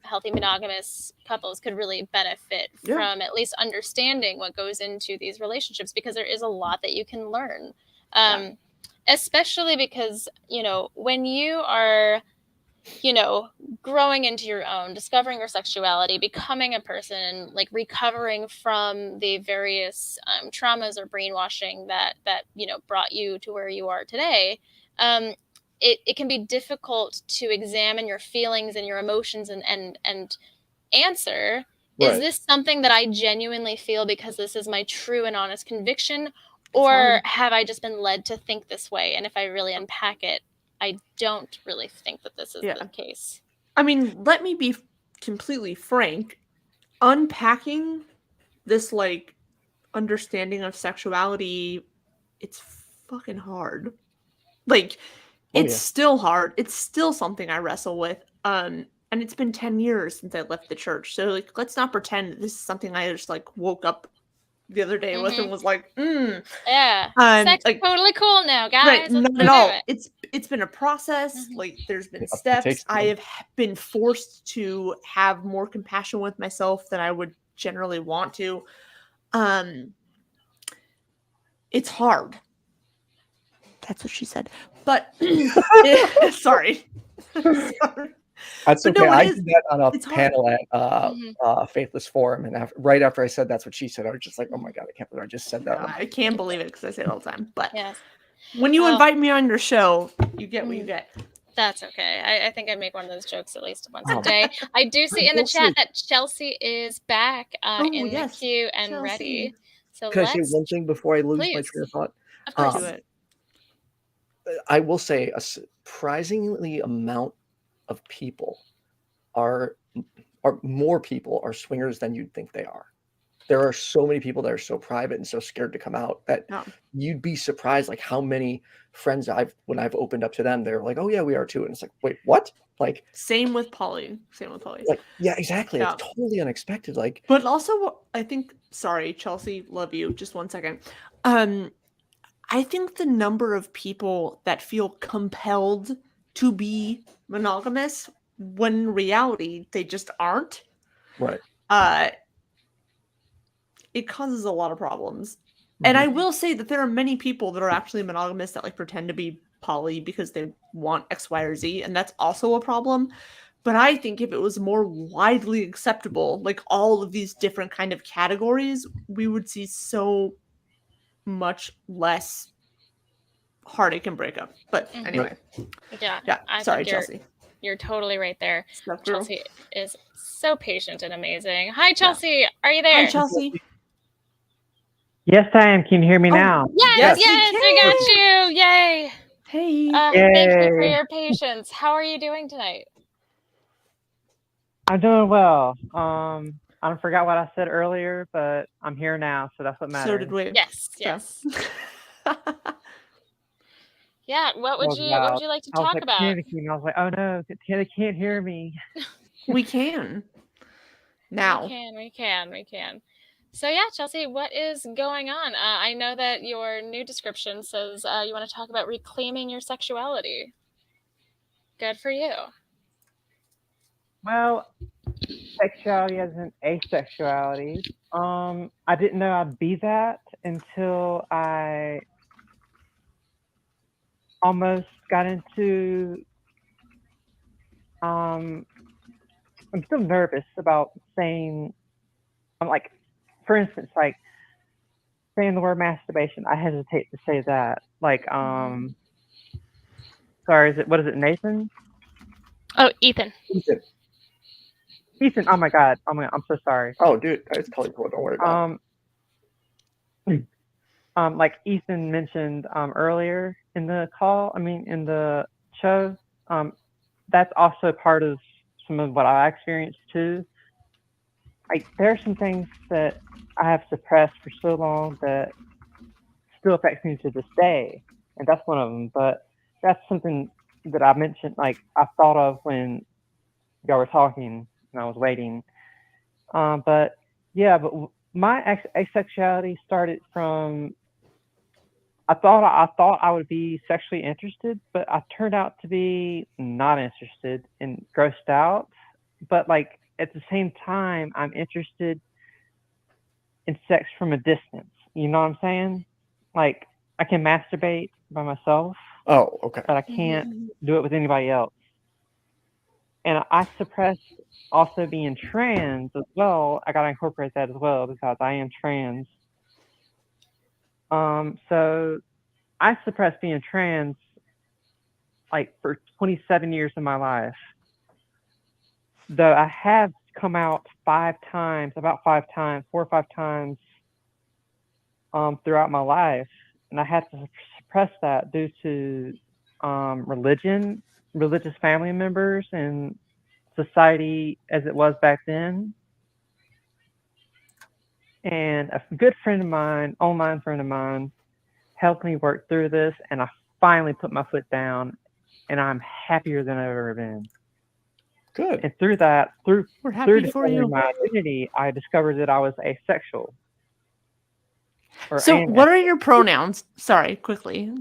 healthy monogamous couples could really benefit from at least understanding what goes into these relationships, because there is a lot that you can learn, especially because when you are growing into your own, discovering your sexuality, becoming a person, like recovering from the various traumas or brainwashing that brought you to where you are today, it can be difficult to examine your feelings and your emotions and answer, is this something that I genuinely feel because this is my true and honest conviction, or have I just been led to think this way? And if I really unpack it, I don't really think that this is the case. I mean, let me be completely frank. Unpacking this like understanding of sexuality, it's fucking hard. Like, it's still hard. It's still something I wrestle with. And it's been 10 years since I left the church. So like, let's not pretend this is something I just like woke up the other day with and was like, sex like, totally cool now, guys. Right, not at all. It's been a process. Like, there's been steps. I have been forced to have more compassion with myself than I would generally want to. It's hard. That's what she said. But sorry. That's okay. I did that on a panel at Faithless Forum, and right after I said that's what she said, I was just like, "Oh my God, I can't believe I just said that." I can't believe it because I say it all the time. But when you invite me on your show, you get what you get. That's okay. I think I make one of those jokes at least once a day. I do see in the chat that Chelsea is back in the queue and ready. So can I say one thing before I lose my train of thought? Of course. Do it. I will say a surprisingly amount of people are more people are swingers than you'd think they are. There are so many people that are so private and so scared to come out that you'd be surprised like how many friends when I've opened up to them, they're like, "Oh yeah, we are too." And it's like, "Wait, what?" Like same with Polly. Like, yeah, exactly. It's totally unexpected. Like, but also I think, sorry, Chelsea, love you. Just one second. I think the number of people that feel compelled to be monogamous when in reality they just aren't. Right. It causes a lot of problems. And I will say that there are many people that are actually monogamous that like pretend to be poly because they want X, Y, or Z, and that's also a problem. But I think if it was more widely acceptable, like all of these different kind of categories, we would see so much less heartache and breakup. But anyway. Yeah. Sorry, Chelsea. You're totally right there. Chelsea is so patient and amazing. Hi, Chelsea. Are you there? Hi, Chelsea. Yes, I am. Can you hear me now? Yes, Yes, we got you. Yay. Hey. Thank you for Yay. your patience. How are you doing tonight? I'm doing well. I forgot what I said earlier, but I'm here now, so that's what matters. So did we. Yes. Yeah, what would you like to I was talk like, about? panicking. I was like, oh no, they can't hear me. We can. Now. We can. So yeah, Chelsea, what is going on? I know that your new description says you want to talk about reclaiming your sexuality. Good for you. Well, sexuality as in asexuality. I didn't know I'd be that until I almost got into I'm still nervous about saying like, for instance, like saying the word masturbation. I hesitate to say that. Like sorry, what is it, Nathan? Oh, Ethan. Ethan, oh my god, I'm so sorry. Oh, dude, it's totally cool. Don't worry about it. Like Ethan mentioned earlier in the call, in the show, that's also part of some of what I experienced too. Like there are some things that I have suppressed for so long that still affects me to this day, and that's one of them. But that's something that I mentioned, like I thought of when y'all were talking and I was waiting. But my asexuality started from I thought I would be sexually interested, but I turned out to be not interested and grossed out. But like at the same time, I'm interested in sex from a distance. You know what I'm saying? Like I can masturbate by myself. Oh, okay. But I can't do it with anybody else. And I suppressed also being trans as well. I gotta incorporate that as well because I am trans. So I suppressed being trans like for 27 years of my life. Though I have come out 4 or 5 times throughout my life. And I had to suppress that due to religious family members, and society as it was back then. And a good friend of mine, online friend of mine, helped me work through this, and I finally put my foot down, and I'm happier than I've ever been. Good. And through that, through discovering my identity, I discovered that I was asexual. So what are your pronouns? Sorry, quickly.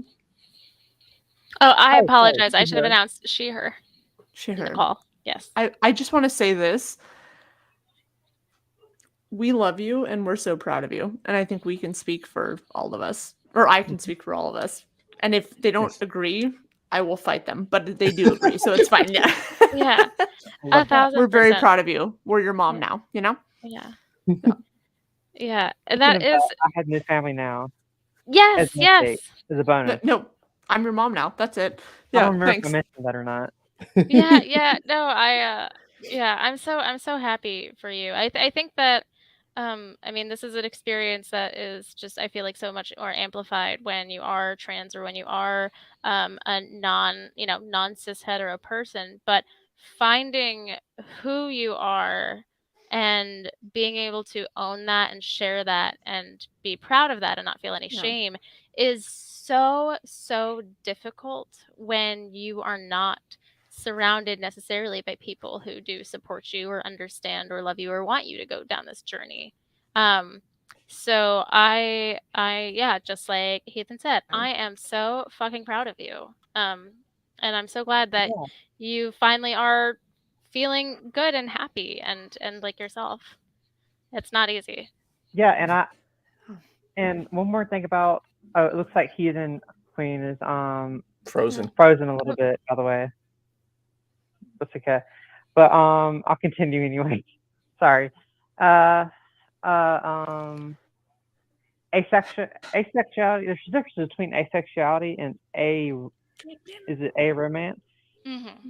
Oh, I apologize. I should have announced she, her. She, her. Call. Yes. I just want to say this. We love you and we're so proud of you. And I think we can speak for all of us. Or I can speak for all of us. And if they don't agree, I will fight them. But they do agree, so it's fine. Yeah. Yeah. 1,000%. We're very proud of you. We're your mom now, you know? Yeah. Yeah. And that is I have new family now. Yes, As a bonus. No, I'm your mom now. That's it. Yeah, I don't remember if I mentioned that or not. Yeah. No, I'm so happy for you. I think that this is an experience that is just, I feel like, so much more amplified when you are trans or when you are a non-cis hetero person, but finding who you are and being able to own that and share that and be proud of that and not feel any shame is so difficult when you are not surrounded necessarily by people who do support you or understand or love you or want you to go down this journey. So I just like Ethan said, I am so fucking proud of you. And I'm so glad that you finally are feeling good and happy and like yourself. It's not easy. Yeah, and one more thing about it looks like Heathen Queen is frozen a little bit, by the way. That's okay. But I'll continue anyway. Sorry. Asexuality. There's a difference between asexuality and romance? Mm-hmm.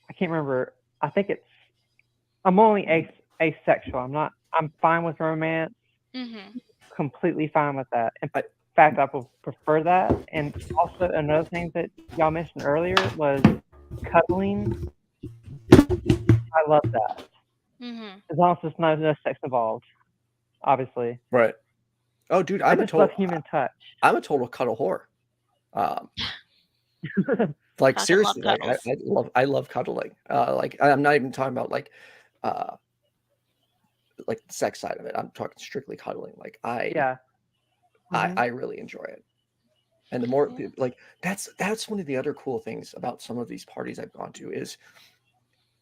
I can't remember. I think I'm only asexual. I'm fine with romance. Mm-hmm. completely fine with that. In fact, I would prefer that. And also another thing that y'all mentioned earlier was cuddling. I love that. As long as there's no sex involved, obviously. Right. Oh, dude, I just love human touch. I'm a total cuddle whore. Like Fucking seriously, love like cuddles. I love cuddling. Like I'm not even talking about like the sex side of it. I'm talking strictly cuddling. Like Yeah. I really enjoy it. And the more Yeah. like that's one of the other cool things about some of these parties I've gone to is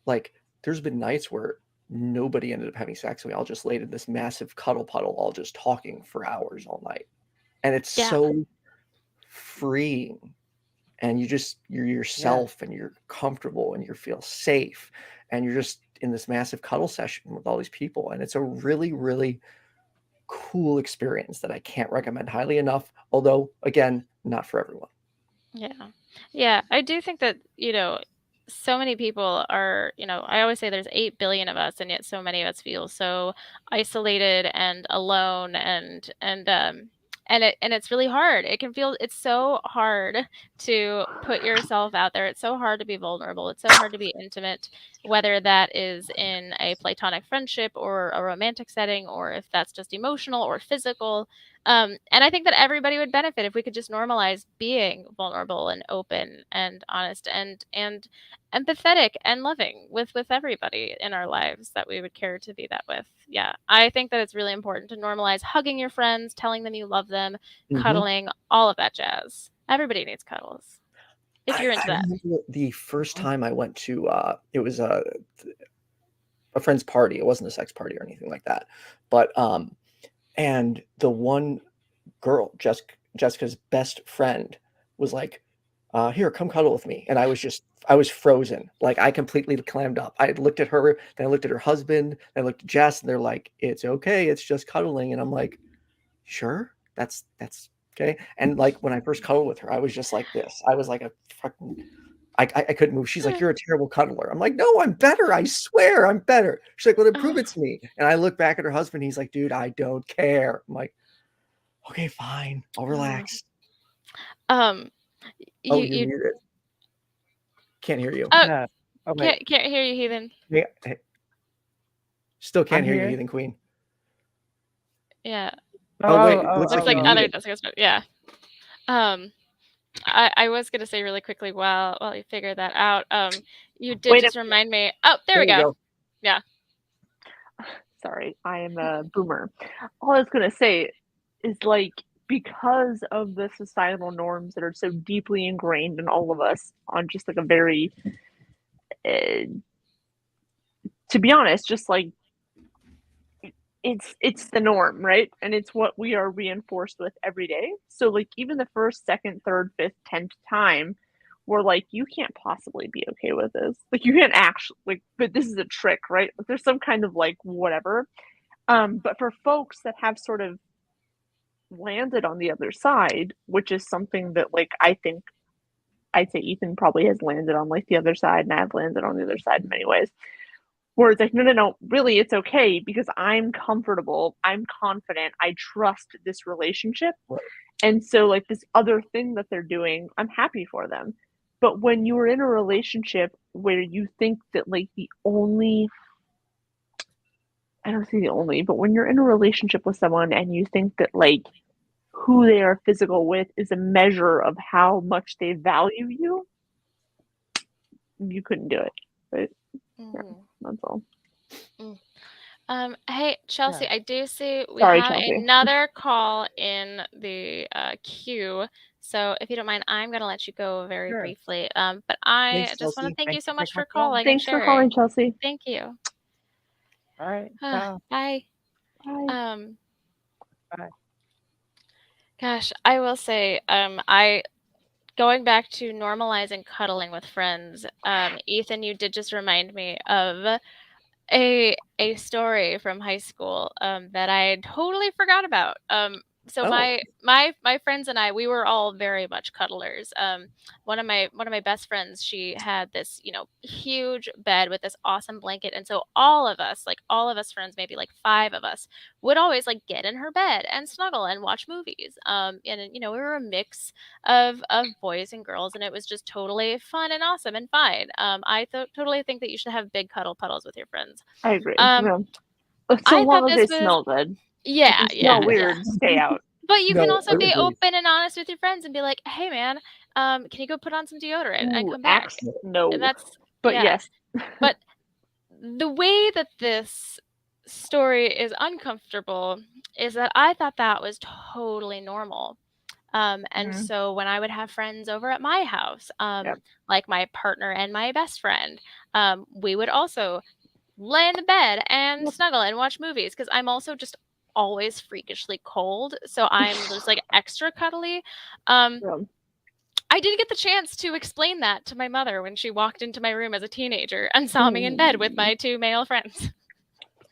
like there's been nights where nobody ended up having sex. We all just laid in this massive cuddle puddle, all just talking for hours all night. And it's Yeah. so freeing. And you're yourself and you're comfortable and you feel safe and you're just in this massive cuddle session with all these people. And it's a really, really cool experience that I can't recommend highly enough. Although, again, not for everyone. Yeah. I do think that, so many people are, I always say there's 8 billion of us, and yet so many of us feel so isolated and alone and it's really hard. It's so hard to put yourself out there. It's so hard to be vulnerable. It's so hard to be intimate, whether that is in a platonic friendship or a romantic setting, or if that's just emotional or physical. And I think that everybody would benefit if we could just normalize being vulnerable and open and honest and empathetic and loving with everybody in our lives that we would care to be that with. Yeah, I think that it's really important to normalize hugging your friends, telling them you love them, cuddling, all of that jazz. Everybody needs cuddles. If you're into that. Remember the first time I went to it was a friend's party. It wasn't a sex party or anything like that. But and the one girl, Jessica's best friend, was like, here, come cuddle with me. And I was frozen. Like I completely clammed up. I looked at her, then I looked at her husband, then I looked at Jess, and they're like, it's okay, it's just cuddling. And I'm like, sure, that's okay. And like when I first cuddled with her, I was just like this. I was like a fucking I couldn't move. She's like, you're a terrible cuddler. I'm like, no, I'm better. I swear I'm better. She's like, well, then prove it to me. And I look back at her husband. He's like, dude, I don't care. I'm like, okay, fine. I'll relax. You muted. Can't hear you. Yeah. Oh, wait. Can't hear you, heathen. Yeah. Still can't I'm hear you, here. heathen queen. Yeah. Oh, wait. Looks like other Jessica's. Yeah. I was gonna say really quickly while you figure that out. You did just remind me. Oh, there we go. Yeah. Sorry, I am a boomer. All I was gonna say is like because of the societal norms that are so deeply ingrained in all of us on just like a very, to be honest, just like it's the norm, right? And it's what we are reinforced with every day. So like even the first, second, third, fifth, 10th time, we're like, you can't possibly be okay with this. Like you can't actually like, but this is a trick, right? Like, there's some kind of like whatever. But for folks that have sort of landed on the other side, which is something that like I think I'd say Ethan probably has landed on like the other side, and I've landed on the other side in many ways. Where it's like, no, really, it's okay because I'm comfortable, I'm confident, I trust this relationship. Right. And so like this other thing that they're doing, I'm happy for them. But when you are in a relationship where you think that like I don't say the only, but when you're in a relationship with someone and you think that like who they are physical with is a measure of how much they value you, you couldn't do it. Right? Yeah, that's all. Hey, Chelsea, I do see we Sorry, have Chelsea. another call in the queue. So if you don't mind, I'm going to let you go very briefly. But I Thanks, just want to Chelsea. thank you so much for my call. calling. Thanks and for calling, Chelsea. Thank you. All right. Ciao. Bye. Bye. Bye. Gosh, I will say, going back to normalizing cuddling with friends, Ethan, you did just remind me of a story from high school that I totally forgot about. So Oh. my friends and I, we were all very much cuddlers. One of my best friends, she had this, huge bed with this awesome blanket, and so all of us friends, maybe like 5 of us, would always like get in her bed and snuggle and watch movies. And we were a mix of boys and girls, and it was just totally fun and awesome and fine. I totally think that you should have big cuddle puddles with your friends. I agree. Um, So I long thought as they this was smell good. yeah, If they smell yeah, weird, stay out. But you can No, also be agreed. open and honest with your friends and be like, "Hey, man, can you go put on some deodorant and Ooh, come back?" axe, no. And that's But yeah. yes. But the way that this story is uncomfortable is that I thought that was totally normal. And so when I would have friends over at my house, Yep. like my partner and my best friend, we would also lay in the bed and snuggle and watch movies because I'm also just always freakishly cold, so I'm just like extra cuddly. Yeah. I did get the chance to explain that to my mother when she walked into my room as a teenager and saw me in bed with my 2 male friends.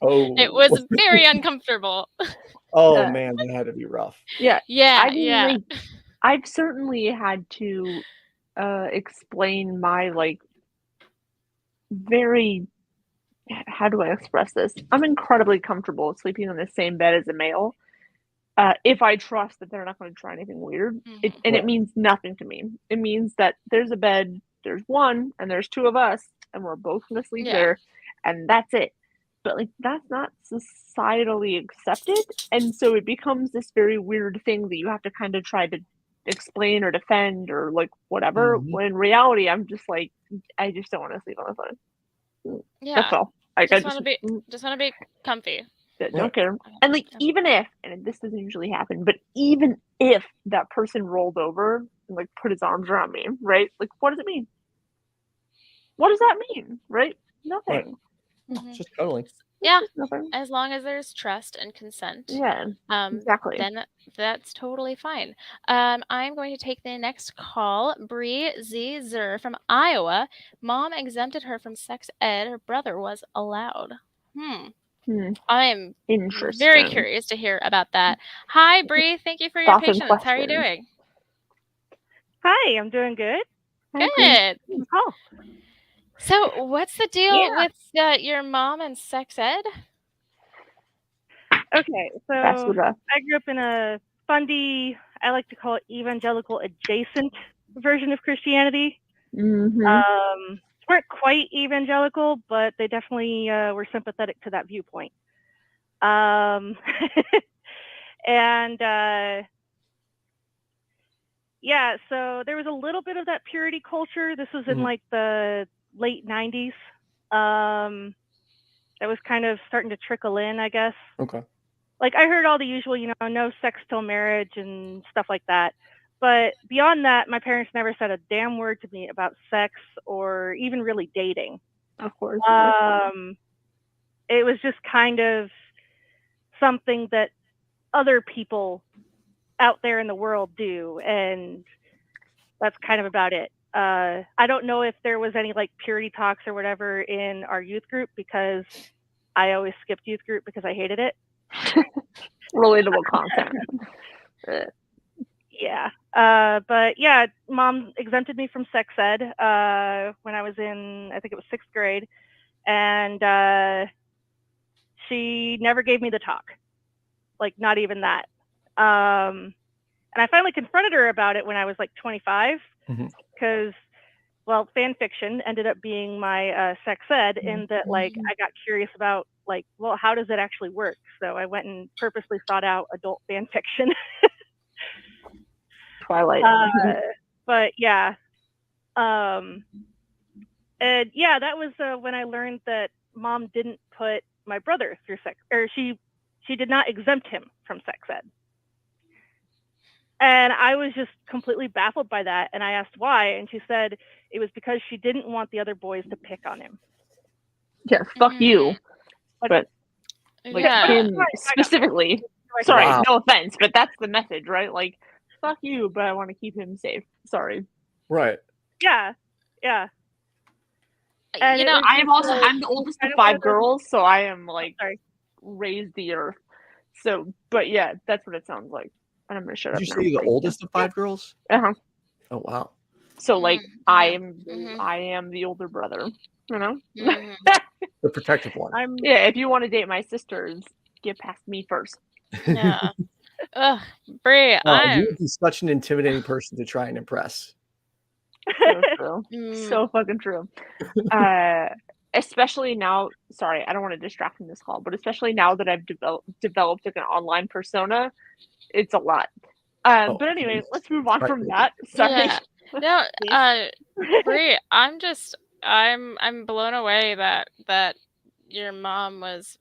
Oh. It was very uncomfortable. Oh man, that had to be rough. Yeah. Yeah, I've certainly had to explain my very, how do I express this? I'm incredibly comfortable sleeping in the same bed as a male. If I trust that they're not going to try anything weird. It means nothing to me. It means that there's a bed, there's one, and there's 2 of us, and we're both going to sleep there, and that's it. But that's not societally accepted, and so it becomes this very weird thing that you have to kind of try to explain or defend or whatever. When in reality, I'm just I just don't want to sleep on the phone. Yeah. That's all. Just want to be comfy. Don't care. And even if, and this doesn't usually happen, but even if that person rolled over and put his arms around me, right? What does it mean? What does that mean? Right? Nothing. It's just cuddling. Yeah. As long as there's trust and consent. Yeah. Exactly. Then that's totally fine. I'm going to take the next call. Bree Z Zer from Iowa. Mom exempted her from sex ed. Her brother was allowed. I'm very curious to hear about that. Hi, Bree. Thank you for your patience. How are you doing? Hi, I'm doing good. Good. Oh. So, what's the deal with your mom and sex ed? Okay, so I grew up in a fundy, I like to call it evangelical adjacent version of Christianity. Weren't quite evangelical, but they definitely were sympathetic to that viewpoint. And so there was a little bit of that purity culture. This was in the late 90s. That was kind of starting to trickle in, I guess. Okay. I heard all the usual, no sex till marriage and stuff like that. But beyond that, my parents never said a damn word to me about sex or even really dating. Of course. It was just kind of something that other people out there in the world do, and that's kind of about it. I don't know if there was any purity talks or whatever in our youth group, because I always skipped youth group because I hated it. Relatable content. Yeah. But yeah, Mom exempted me from sex ed when I was in, I think it was 6th grade. And she never gave me the talk. Not even that. And I finally confronted her about it when I was 25. Because, fan fiction ended up being my sex ed, in that I got curious about how does it actually work? So I went and purposely sought out adult fan fiction. Twilight. But yeah. And yeah, that was when I learned that Mom didn't put my brother through sex, or she did not exempt him from sex ed. And I was just completely baffled by that. And I asked why. And she said it was because she didn't want the other boys to pick on him. Yeah, fuck you. But him specifically. Sorry, no offense, but that's the message, right? Fuck you, but I want to keep him safe. Sorry. Right. Yeah. And I'm the oldest of 5 girls, so I am raised the earth. So, but yeah, that's what it sounds like. And I'm gonna shut Did up you now. say you're the Thank you. oldest of 5 girls? Uh-huh. Oh, wow. So like Mhm. I am the older brother, you know? Mhm. The protective one. Yeah, if you want to date my sisters, get past me first. Yeah. Ugh, Brie, You I'm would be such an intimidating person to try and impress. So true. So fucking true. Especially now, sorry, I don't want to distract from this call, but especially now that I've developed like an online persona, it's a lot. But anyway, let's move on from that. Sorry. Yeah. No, Please. Brie, I'm blown away that your mom was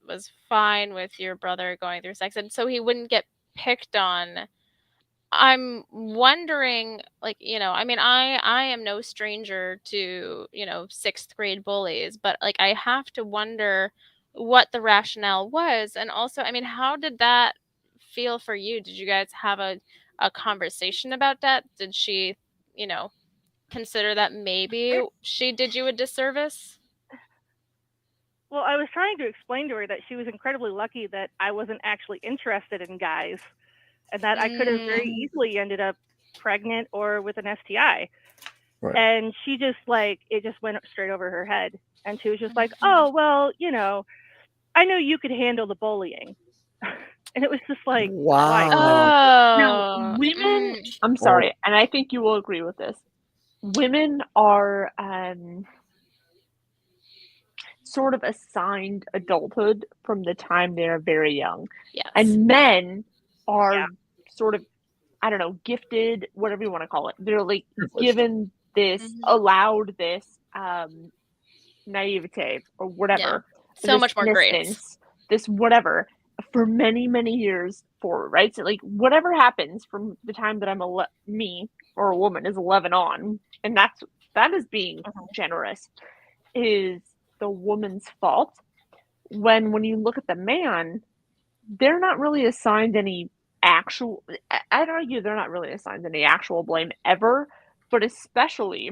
fine with your brother going through sex, and so he wouldn't get picked on. I'm wondering, like, I mean, I am no stranger to, 6th grade bullies, but like I have to wonder what the rationale was. And also, I mean, how did that feel for you? Did you guys have a conversation about that? Did she, consider that maybe she did you a disservice? Well, I was trying to explain to her that she was incredibly lucky that I wasn't actually interested in guys, and that I could have very easily ended up pregnant or with an STI. Right. And she just it just went straight over her head. And she was just like, oh, well, I know you could handle the bullying. And it was just like, wow. Now, women, I'm sorry, and I think you will agree with this. Women are sort of assigned adulthood from the time they're very young. Yes. And men are sort of, I don't know, gifted, whatever you want to call it. They're like given this, allowed this naivete or whatever. So this much more grace. innocence, this whatever, for many, many years forward, right? So like whatever happens from the time that I'm me or a woman is 11 on, and that is being generous, is the woman's fault. When you look at the man, they're not really assigned any actual, I'd argue they're not really assigned any actual blame ever, but especially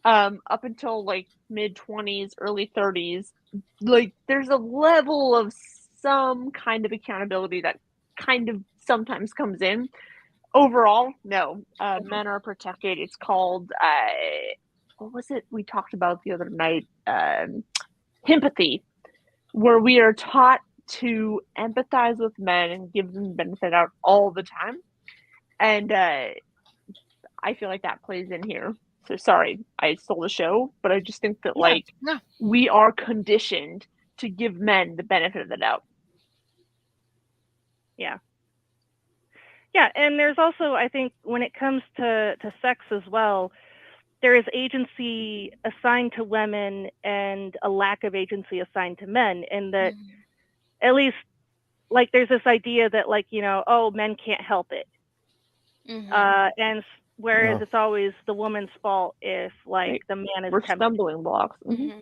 up until like mid-20s, early 30s, like there's a level of some kind of accountability that kind of sometimes comes in. Overall, no, men are protected. It's called what was it we talked about the other night? Empathy, where we are taught to empathize with men and give them the benefit out all the time. And I feel like that plays in here. So sorry, I stole the show, but I just think that we are conditioned to give men the benefit of the doubt. Yeah. Yeah, and there's also, I think, when it comes to sex as well, there is agency assigned to women and a lack of agency assigned to men. And that at least, like, there's this idea that, like, oh, men can't help it. And whereas it's always the woman's fault if, like, the man is tempted. Stumbling blocks. That kind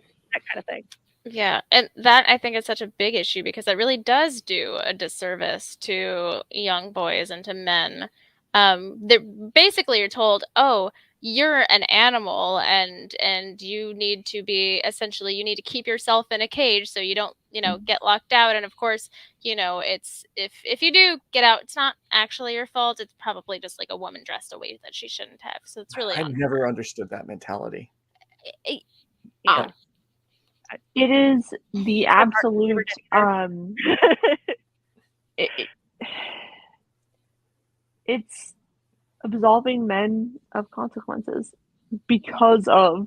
of thing. Yeah, and that I think is such a big issue because that really does do a disservice to young boys and to men. Basically you're told, oh, you're an animal and you need to be essentially, you need to keep yourself in a cage so you don't, get locked out. And of course, it's if you do get out, it's not actually your fault. It's probably just like a woman dressed a way that she shouldn't have. So it's really I've never understood that mentality. Yeah. It is the absolute it's absolving men of consequences because of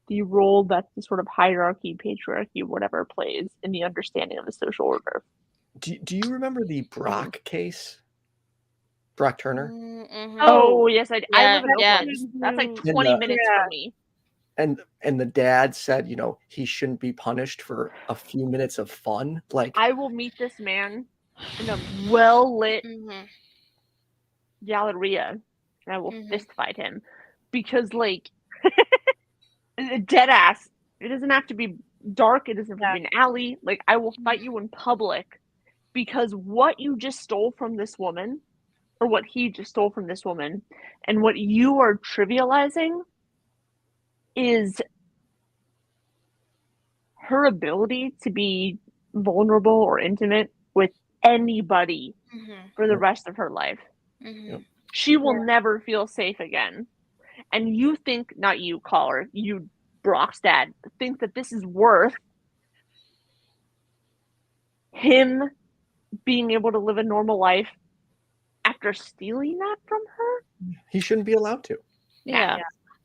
the role that the sort of hierarchy, patriarchy, whatever plays in the understanding of the social order. Do you remember the Brock case? Brock Turner? Oh, yes, I live in Oakland. That's like 20 minutes from me. And the dad said, he shouldn't be punished for a few minutes of fun. Like, I will meet this man in a well-lit galleria, and I will fist fight him because, like, dead ass. It doesn't have to be dark. It doesn't have to be an alley. Like, I will fight you in public because what you just stole from this woman, or what he just stole from this woman, and what you are trivializing is her ability to be vulnerable or intimate with anybody for the rest of her life. She will never feel safe again. And you think, not you, caller, you, Brock's dad, think that this is worth him being able to live a normal life after stealing that from her? He shouldn't be allowed to. Yeah.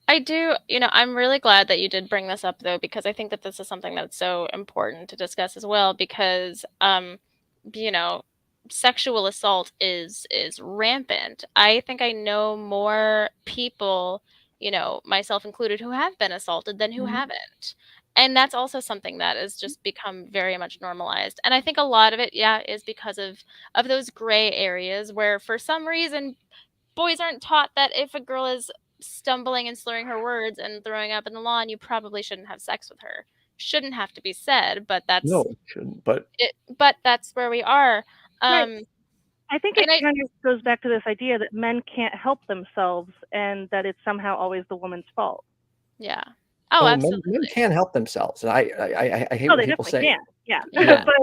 I do, I'm really glad that you did bring this up, though, because I think that this is something that's so important to discuss as well, because, sexual assault is rampant. I think I know more people, myself included, who have been assaulted than who haven't. And that's also something that has just become very much normalized. And I think a lot of it, is because of those gray areas where for some reason boys aren't taught that if a girl is stumbling and slurring her words and throwing up in the lawn, you probably shouldn't have sex with her. Shouldn't have to be said, but that's No, it shouldn't. But that's where we are. Right. I think it kind of goes back to this idea that men can't help themselves and that it's somehow always the woman's fault. Yeah. Oh, absolutely. Men can help themselves. And I hate when people say can. Yeah. But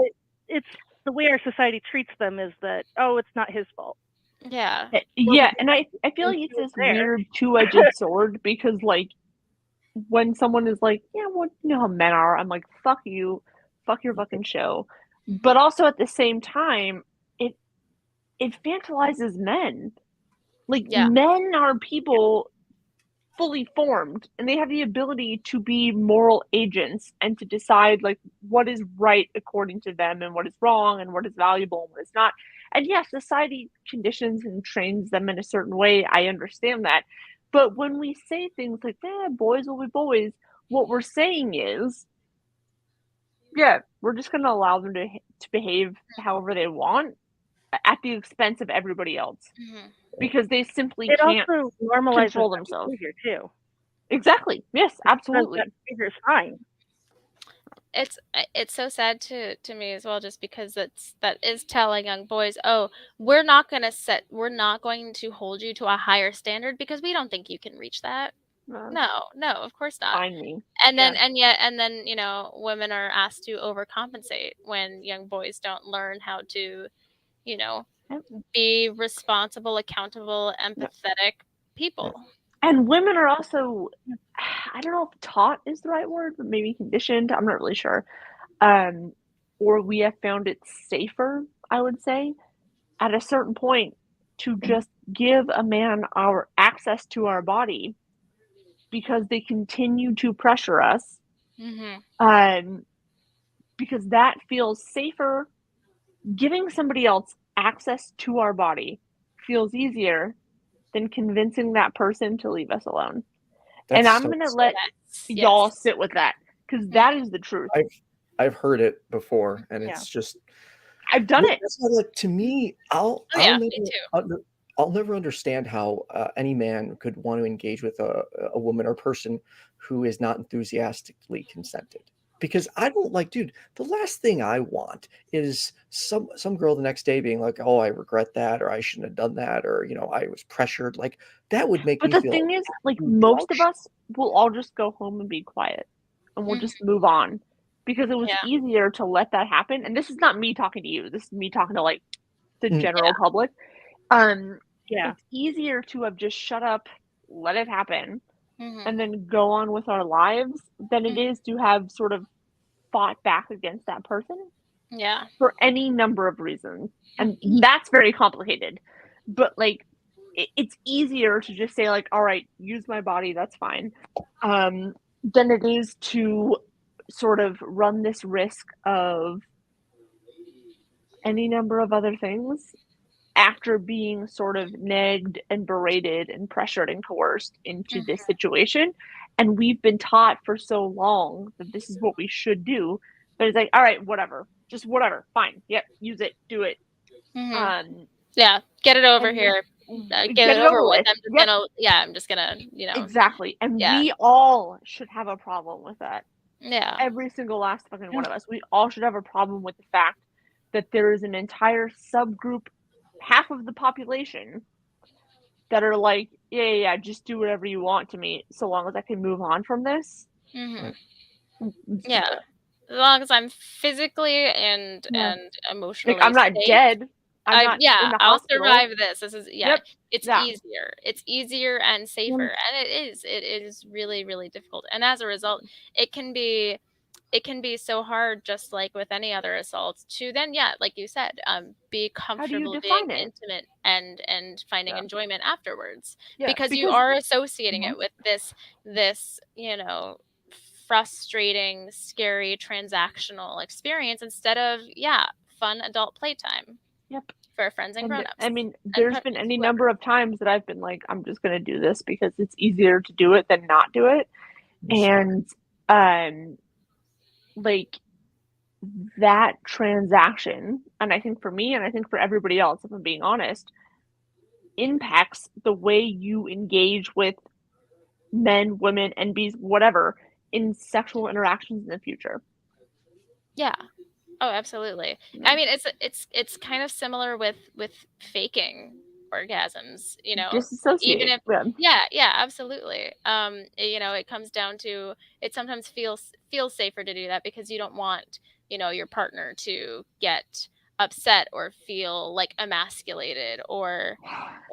it's the way our society treats them is that, it's not his fault. Yeah. Yeah, and I feel like it's this weird two-edged sword, because like when someone is like, yeah, well, you know how men are, I'm like, fuck you, fuck your fucking show. But also at the same time, it fantilizes men. Like men are people fully formed, and they have the ability to be moral agents and to decide like what is right according to them and what is wrong and what is valuable and what is not. And yes, society conditions and trains them in a certain way. I understand that. But when we say things like, boys will be boys, what we're saying is, we're just going to allow them to behave however they want at the expense of everybody else. Because they simply can't also control themselves. Behavior too. Exactly. Yes, absolutely. That behavior is fine. It's so sad to me as well, just because that is telling young boys, we're not going to hold you to a higher standard because we don't think you can reach that. No, of course not. Find me. And then women are asked to overcompensate when young boys don't learn how to be responsible, accountable, empathetic people. And women are also, I don't know if taught is the right word, but maybe conditioned. I'm not really sure. Or we have found it safer, I would say, at a certain point to just give a man our access to our body because they continue to pressure us. Because that feels safer. Giving somebody else access to our body feels easier than convincing that person to leave us alone. And I'm going to let y'all sit with that, because that is the truth. I've heard it before, and it's just I've done it. Like, to me, I'll never understand how any man could want to engage with a woman or person who is not enthusiastically consented. Because I don't dude, the last thing I want is some girl the next day being like, oh, I regret that, or I shouldn't have done that, or, I was pressured. Like, that would make me feel... But the thing is, most of us will all just go home and be quiet, and we'll just move on. Because it was easier to let that happen. And this is not me talking to you. This is me talking to, the general public. It's easier to have just shut up, let it happen, and then go on with our lives than it is to have sort of fought back against that person. Yeah. For any number of reasons. And that's very complicated. But, it's easier to just say, all right, use my body, that's fine. Than it is to sort of run this risk of any number of other things after being sort of nagged and berated and pressured and coerced into this situation. And we've been taught for so long that this is what we should do. But it's all right, whatever. Just whatever. Fine. Yep. Use it. Do it. Get it over here. Get it over with. I'm just gonna, Exactly. And we all should have a problem with that. Yeah. Every single last fucking one of us. We all should have a problem with the fact that there is an entire subgroup, half of the population, that are like, just do whatever you want to me, so long as I can move on from this. Yeah, as long as I'm physically and emotionally I'm not safe. dead. I'm not in the I'll hospital. survive this. This is Yep. It's Yeah. easier. It's easier and safer, and it is really, really difficult. And as a result, it can be so hard, just like with any other assault, to then, like you said, be comfortable being define it? intimate and finding enjoyment afterwards, Yeah, because you are associating it with this frustrating, scary, transactional experience instead of fun adult playtime. Yep. For friends and grown-ups. I mean, there's been any number of times that I've been like, I'm just going to do this because it's easier to do it than not do it. And like that transaction, and I think for me, and I think for everybody else, if I'm being honest, impacts the way you engage with men, women, NBs, whatever, in sexual interactions in the future. Yeah. Oh, absolutely. I mean, it's kind of similar with faking orgasms, even if absolutely. It comes down to, it sometimes feels safer to do that because you don't want, your partner to get upset or feel like emasculated or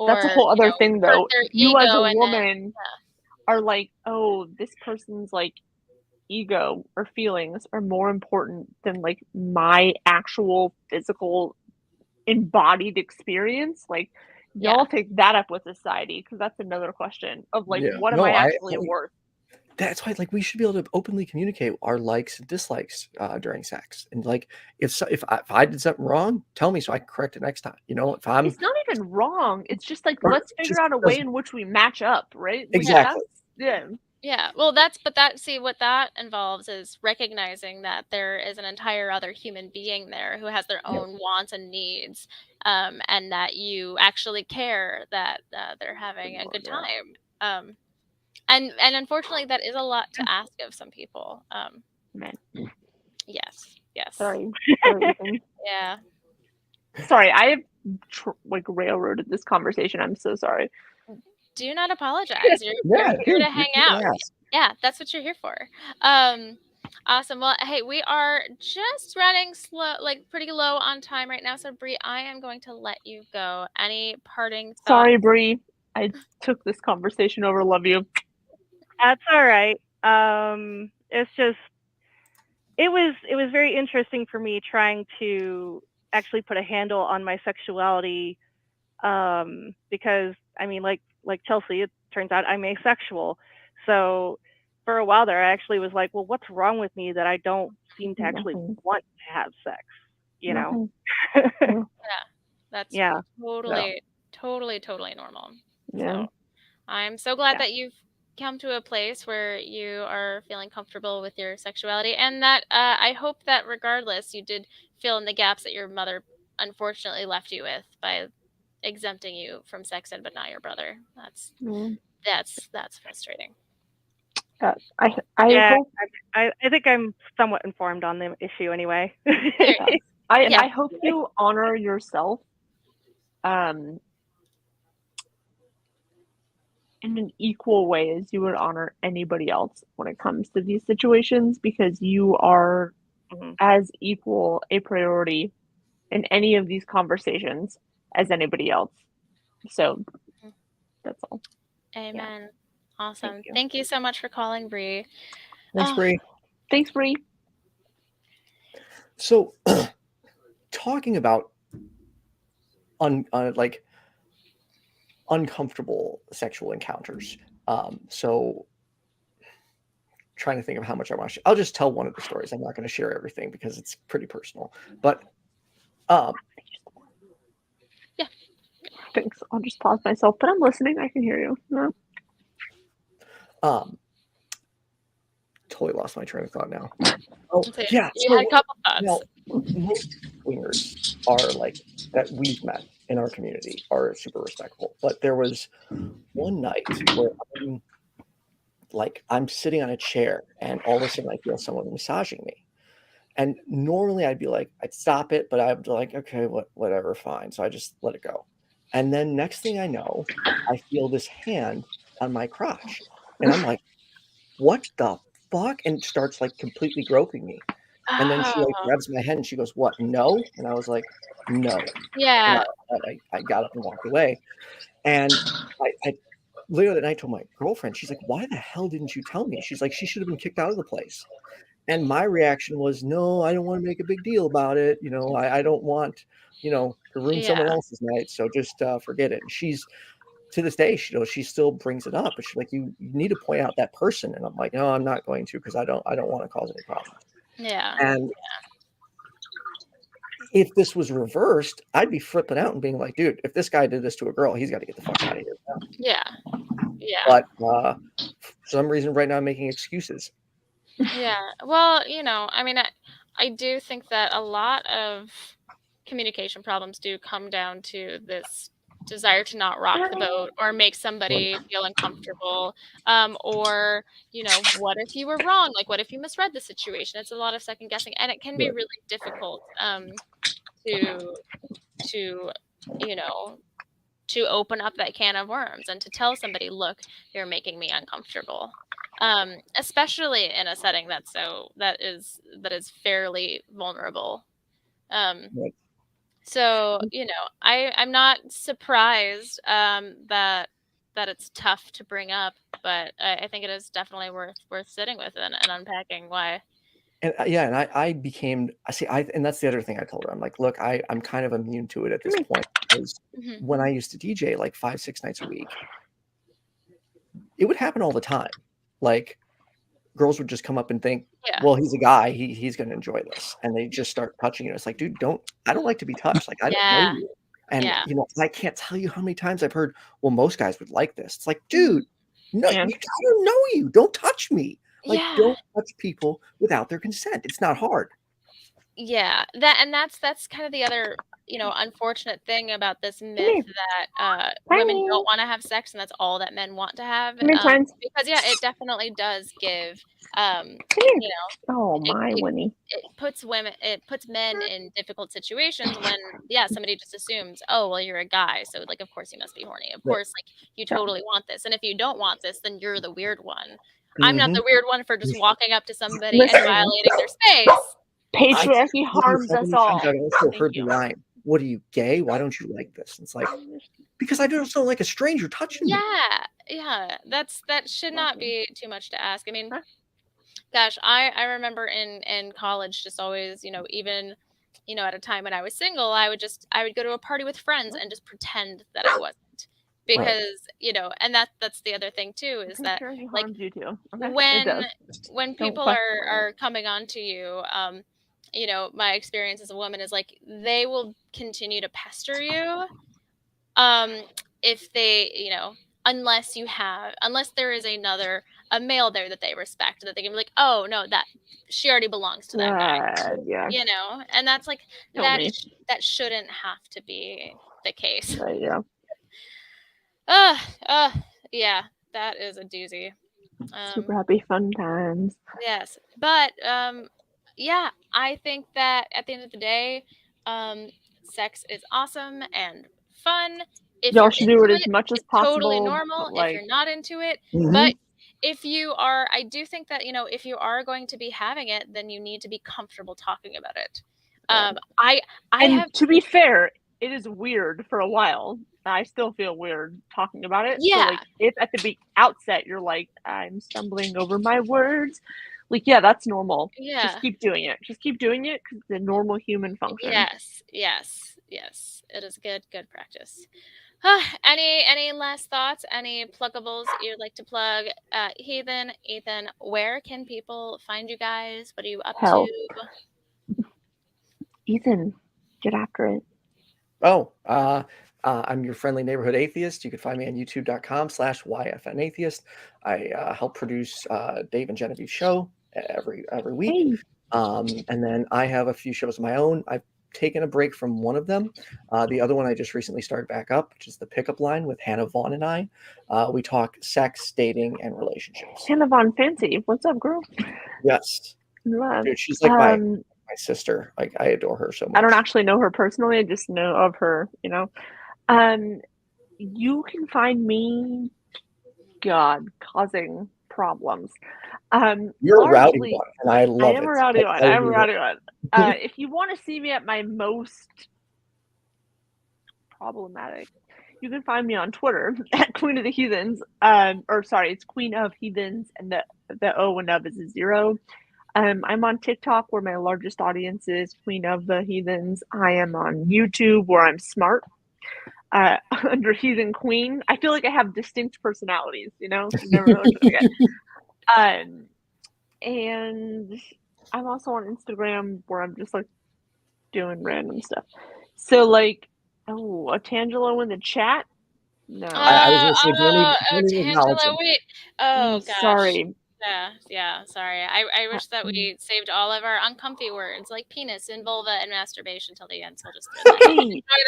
that's a whole other thing though. You as a woman are like, oh, this person's like ego or feelings are more important than like my actual physical embodied experience. Like, y'all take that up with society, because that's another question of like, what am I actually worth? That's why, like, we should be able to openly communicate our likes and dislikes during sex, and like, if I did something wrong, tell me so I can correct it next time. If I'm, it's not even wrong. It's just like, let's figure out a way in which we match up, right? Like, exactly. Yeah, well, what that involves is recognizing that there is an entire other human being there who has their own wants and needs, and that you actually care that they're having a good time. And unfortunately, that is a lot to ask of some people. Yes. Sorry. Yeah. Sorry, I have like railroaded this conversation. I'm so sorry. Do not apologize. You're here to hang out. Yeah, that's what you're here for. Awesome. Well, hey, we are just running pretty low on time right now. So, Bree, I am going to let you go. Any parting thoughts? Sorry, Bree. I took this conversation over. Love you. That's all right. It's just, it was very interesting for me trying to actually put a handle on my sexuality, because I mean, like Chelsea, it turns out I'm asexual. So for a while there, I actually was like, well, what's wrong with me that I don't seem to actually want to have sex? That's totally normal. Yeah. So I'm so glad that you've come to a place where you are feeling comfortable with your sexuality, and that I hope that regardless, you did fill in the gaps that your mother unfortunately left you with by exempting you from sex ed, but not your brother. That's frustrating. I think I'm somewhat informed on the issue anyway. I hope you honor yourself in an equal way as you would honor anybody else when it comes to these situations, because you are as equal a priority in any of these conversations as anybody else. So that's all. Amen. Yeah. Awesome. Thank you so much for calling, Bree. Thanks, Bree. Thanks, Bree. So, talking about uncomfortable sexual encounters. So, trying to think of how much I want to. I'll just tell one of the stories. I'm not going to share everything because it's pretty personal. But, yeah. Thanks. I'll just pause myself, but I'm listening. I can hear you. No. Totally lost my train of thought now. Oh, yeah. You had a couple thoughts. Now, most swingers are like that we've met in our community are super respectful. But there was one night where I'm sitting on a chair and all of a sudden I feel someone massaging me. And normally I'd stop it, but I'd be like, okay, whatever, fine. So I just let it go. And then next thing I know, I feel this hand on my crotch. And I'm like, what the fuck? And starts like completely groping me. And then she like grabs my head and she goes, "What? No?" And I was like, "No." Yeah. And I got up and walked away. And I later that night told my girlfriend, she's like, "Why the hell didn't you tell me?" She's like, "She should have been kicked out of the place." And my reaction was, "No, I don't want to make a big deal about it. You know, I don't want, you know, to ruin someone Yeah. else's night. So just forget it." And she's to this day, she still brings it up. But she's like, you need to point out that person. And I'm like, no, I'm not going to, because I don't want to cause any problems. Yeah. And if this was reversed, I'd be flipping out and being like, dude, if this guy did this to a girl, he's got to get the fuck out of here now. Yeah. Yeah. But for some reason right now I'm making excuses. Yeah. Well, you know, I mean, I do think that a lot of communication problems do come down to this desire to not rock the boat or make somebody feel uncomfortable. Or, you know, what if you were wrong? Like, what if you misread the situation? It's a lot of second guessing, and it can be really difficult to you know, to open up that can of worms and to tell somebody, look, you're making me uncomfortable. Especially in a setting that is fairly vulnerable. So, you know, I'm not surprised that it's tough to bring up, but I think it is definitely worth sitting with and unpacking why. And and I became, and that's the other thing I told her. I'm like, look, I'm kind of immune to it at this point, because when I used to DJ like 5-6 nights a week, it would happen all the time. Like, girls would just come up and think, well, he's a guy, he's going to enjoy this, and they just start touching you. It's like, dude, I don't like to be touched. Like, I don't know you, and you know, I can't tell you how many times I've heard, well, most guys would like this. It's like, dude, no, I don't know you. Don't touch me. Like, don't touch people without their consent. It's not hard. Yeah, that's kind of the other, you know, unfortunate thing about this myth that women don't want to have sex and that's all that men want to have. Because it definitely does give, you know, it puts men in difficult situations when somebody just assumes, oh, well, you're a guy, so like of course you must be horny. Of course, like you totally want this, and if you don't want this, then you're the weird one. I'm not the weird one for just walking up to somebody and violating their space. Patriarchy harms us all. I've also heard the line, what are you, gay? Why don't you like this? It's like, because I just don't like a stranger touching me. Yeah. That should not be too much to ask. I mean, gosh, I remember in college just always, you know, even, you know, at a time when I was single, I would go to a party with friends and just pretend that I wasn't. Because, you know, and that's the other thing too, is that like when people are coming on to you, you know, my experience as a woman is like they will continue to pester you if they, you know, unless there is a male there that they respect, that they can be like, oh no, that she already belongs to that guy. You know, and that's like that shouldn't have to be the case. Yeah, that is a doozy. Super happy fun times. Yes, but yeah, I think that at the end of the day, sex is awesome and fun. If y'all should do it as much as possible. Totally normal. If you're not into it, but if you are, I do think that, you know, if you are going to be having it, then you need to be comfortable talking about it. To be fair, it is weird for a while. I still feel weird talking about it. Yeah. So, like, if at the outset you're like, I'm stumbling over my words, like, yeah, that's normal. Yeah. Just keep doing it. Just keep doing it because it's a normal human function. Yes. It is good practice. Any last thoughts? Any pluggables you'd like to plug? Ethan, where can people find you guys? What are you up to? Ethan, get after it. I'm your friendly neighborhood atheist. You can find me on youtube.com/YFNatheist. I help produce Dave and Genevieve's show every week. And then I have a few shows of my own. I've taken a break from one of them. The other one I just recently started back up, which is the Pickup Line with Hannah Vaughn and I. We talk sex, dating, and relationships. Hannah Vaughn Fancy. What's up, girl? Yes. Dude, she's like my sister. Like, I adore her so much. I don't actually know her personally. I just know of her, you know. You can find me, causing problems. You're a rowdy largely- one, and I love it. I am a rowdy one. I'm a rowdy one. If you want to see me at my most problematic, you can find me on Twitter at Queen of the Heathens. It's Queen of Heathens, and the O and of is a 0. I'm on TikTok, where my largest audience is, Queen of the Heathens. I am on YouTube, where I'm smart, under Heathen Queen. I feel like I have distinct personalities, you know? You never know what you're gonna get. And I'm also on Instagram, where I'm just, like, doing random stuff. So, like, a Tangelo in the chat? No. I was gonna say, don't even acknowledge Tangelo, him. wait. Oh, gosh. Sorry. Yeah, sorry. I wish that we saved all of our uncomfy words like penis and vulva and masturbation till the end, so I'll just do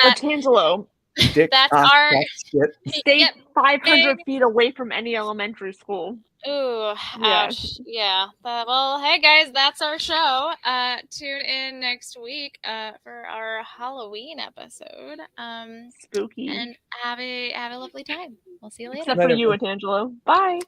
that. Hey, Tangelo, Dick, That's our shit. stay 500 feet away from any elementary school. Ooh, Yeah. ouch. Yeah. Well, hey guys, that's our show. Tune in next week for our Halloween episode. Spooky. And have a lovely time. We'll see you later. Except for you, Tangelo. Bye.